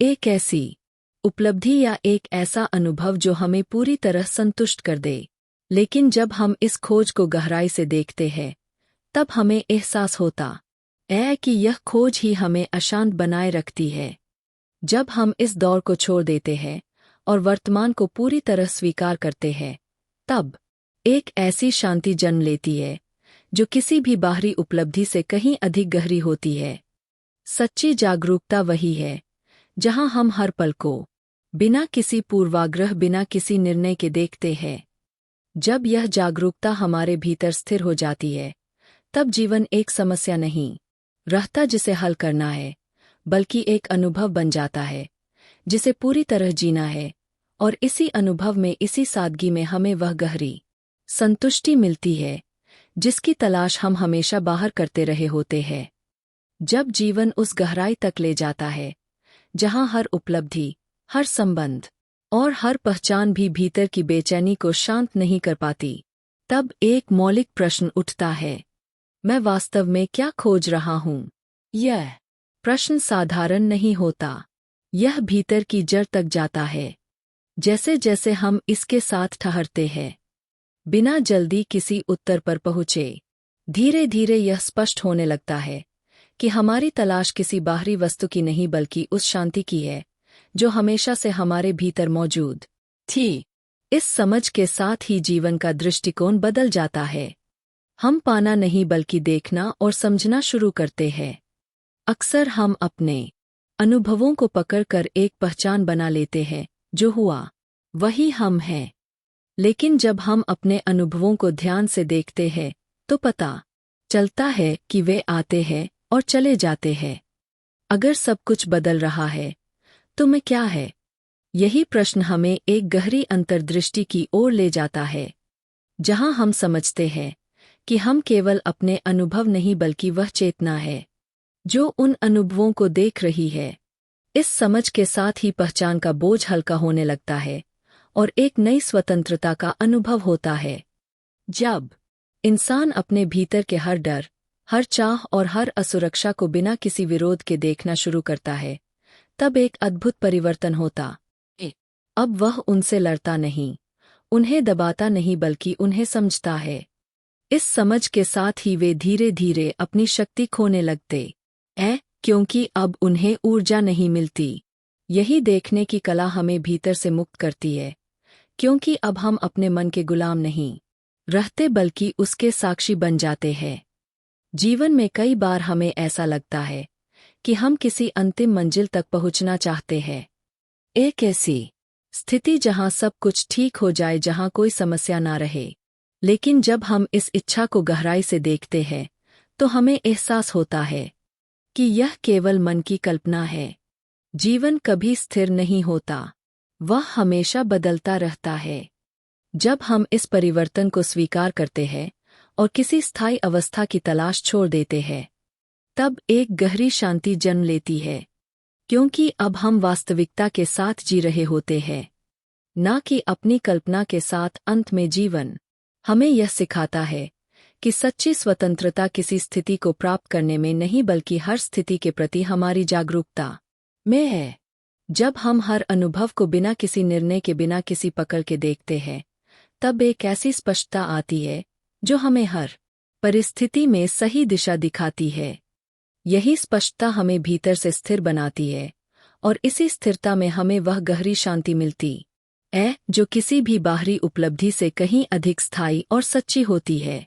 एक ऐसी उपलब्धि या एक ऐसा अनुभव जो हमें पूरी तरह संतुष्ट कर दे। लेकिन जब हम इस खोज को गहराई से देखते हैं, तब हमें एहसास होता है कि यह खोज ही हमें अशांत बनाए रखती है। जब हम इस दौर को छोड़ देते हैं और वर्तमान को पूरी तरह स्वीकार करते हैं, तब एक ऐसी शांति जन्म लेती है जो किसी भी बाहरी उपलब्धि से कहीं अधिक गहरी होती है। सच्ची जागरूकता वही है जहां हम हर पल को बिना किसी पूर्वाग्रह, बिना किसी निर्णय के देखते हैं। जब यह जागरूकता हमारे भीतर स्थिर हो जाती है, तब जीवन एक समस्या नहीं रहता जिसे हल करना है, बल्कि एक अनुभव बन जाता है जिसे पूरी तरह जीना है। और इसी अनुभव में, इसी सादगी में हमें वह गहरी संतुष्टि मिलती है जिसकी तलाश हम हमेशा बाहर करते रहे होते हैं। जब जीवन उस गहराई तक ले जाता है जहां हर उपलब्धि, हर संबंध और हर पहचान भी भीतर की बेचैनी को शांत नहीं कर पाती, तब एक मौलिक प्रश्न उठता है, मैं वास्तव में क्या खोज रहा हूं? यह प्रश्न साधारण नहीं होता। यह भीतर की जड़ तक जाता है। जैसे जैसे हम इसके साथ ठहरते हैं, बिना जल्दी किसी उत्तर पर पहुँचे, धीरे धीरे यह स्पष्ट होने लगता है कि हमारी तलाश किसी बाहरी वस्तु की नहीं बल्कि उस शांति की है जो हमेशा से हमारे भीतर मौजूद थी। इस समझ के साथ ही जीवन का दृष्टिकोण बदल जाता है। हम पाना नहीं बल्कि देखना और समझना शुरू करते हैं। अक्सर हम अपने अनुभवों को पकड़कर एक पहचान बना लेते हैं, जो हुआ वही हम हैं। लेकिन जब हम अपने अनुभवों को ध्यान से देखते हैं, तो पता चलता है कि वे आते हैं और चले जाते हैं। अगर सब कुछ बदल रहा है, तो मैं क्या है? यही प्रश्न हमें एक गहरी अंतर्दृष्टि की ओर ले जाता है, जहां हम समझते हैं कि हम केवल अपने अनुभव नहीं बल्कि वह चेतना है जो उन अनुभवों को देख रही है। इस समझ के साथ ही पहचान का बोझ हल्का होने लगता है और एक नई स्वतंत्रता का अनुभव होता है। जब इंसान अपने भीतर के हर डर, हर चाह और हर असुरक्षा को बिना किसी विरोध के देखना शुरू करता है, तब एक अद्भुत परिवर्तन होता है। अब वह उनसे लड़ता नहीं, उन्हें दबाता नहीं बल्कि उन्हें समझता है। इस समझ के साथ ही वे धीरे धीरे अपनी शक्ति खोने लगते हैं, क्योंकि अब उन्हें ऊर्जा नहीं मिलती। यही देखने की कला हमें भीतर से मुक्त करती है, क्योंकि अब हम अपने मन के गुलाम नहीं रहते बल्कि उसके साक्षी बन जाते हैं। जीवन में कई बार हमें ऐसा लगता है कि हम किसी अंतिम मंजिल तक पहुंचना चाहते हैं, एक ऐसी स्थिति जहां सब कुछ ठीक हो जाए, जहां कोई समस्या ना रहे। लेकिन जब हम इस इच्छा को गहराई से देखते हैं, तो हमें एहसास होता है कि यह केवल मन की कल्पना है। जीवन कभी स्थिर नहीं होता, वह हमेशा बदलता रहता है। जब हम इस परिवर्तन को स्वीकार करते हैं और किसी स्थायी अवस्था की तलाश छोड़ देते हैं, तब एक गहरी शांति जन्म लेती है, क्योंकि अब हम वास्तविकता के साथ जी रहे होते हैं, ना कि अपनी कल्पना के साथ। अंत में जीवन हमें यह सिखाता है कि सच्ची स्वतंत्रता किसी स्थिति को प्राप्त करने में नहीं बल्कि हर स्थिति के प्रति हमारी जागरूकता में है। जब हम हर अनुभव को बिना किसी निर्णय के, बिना किसी पकड़ के देखते हैं, तब एक ऐसी स्पष्टता आती है जो हमें हर परिस्थिति में सही दिशा दिखाती है। यही स्पष्टता हमें भीतर से स्थिर बनाती है और इसी स्थिरता में हमें वह गहरी शांति मिलती है जो किसी भी बाहरी उपलब्धि से कहीं अधिक स्थायी और सच्ची होती है।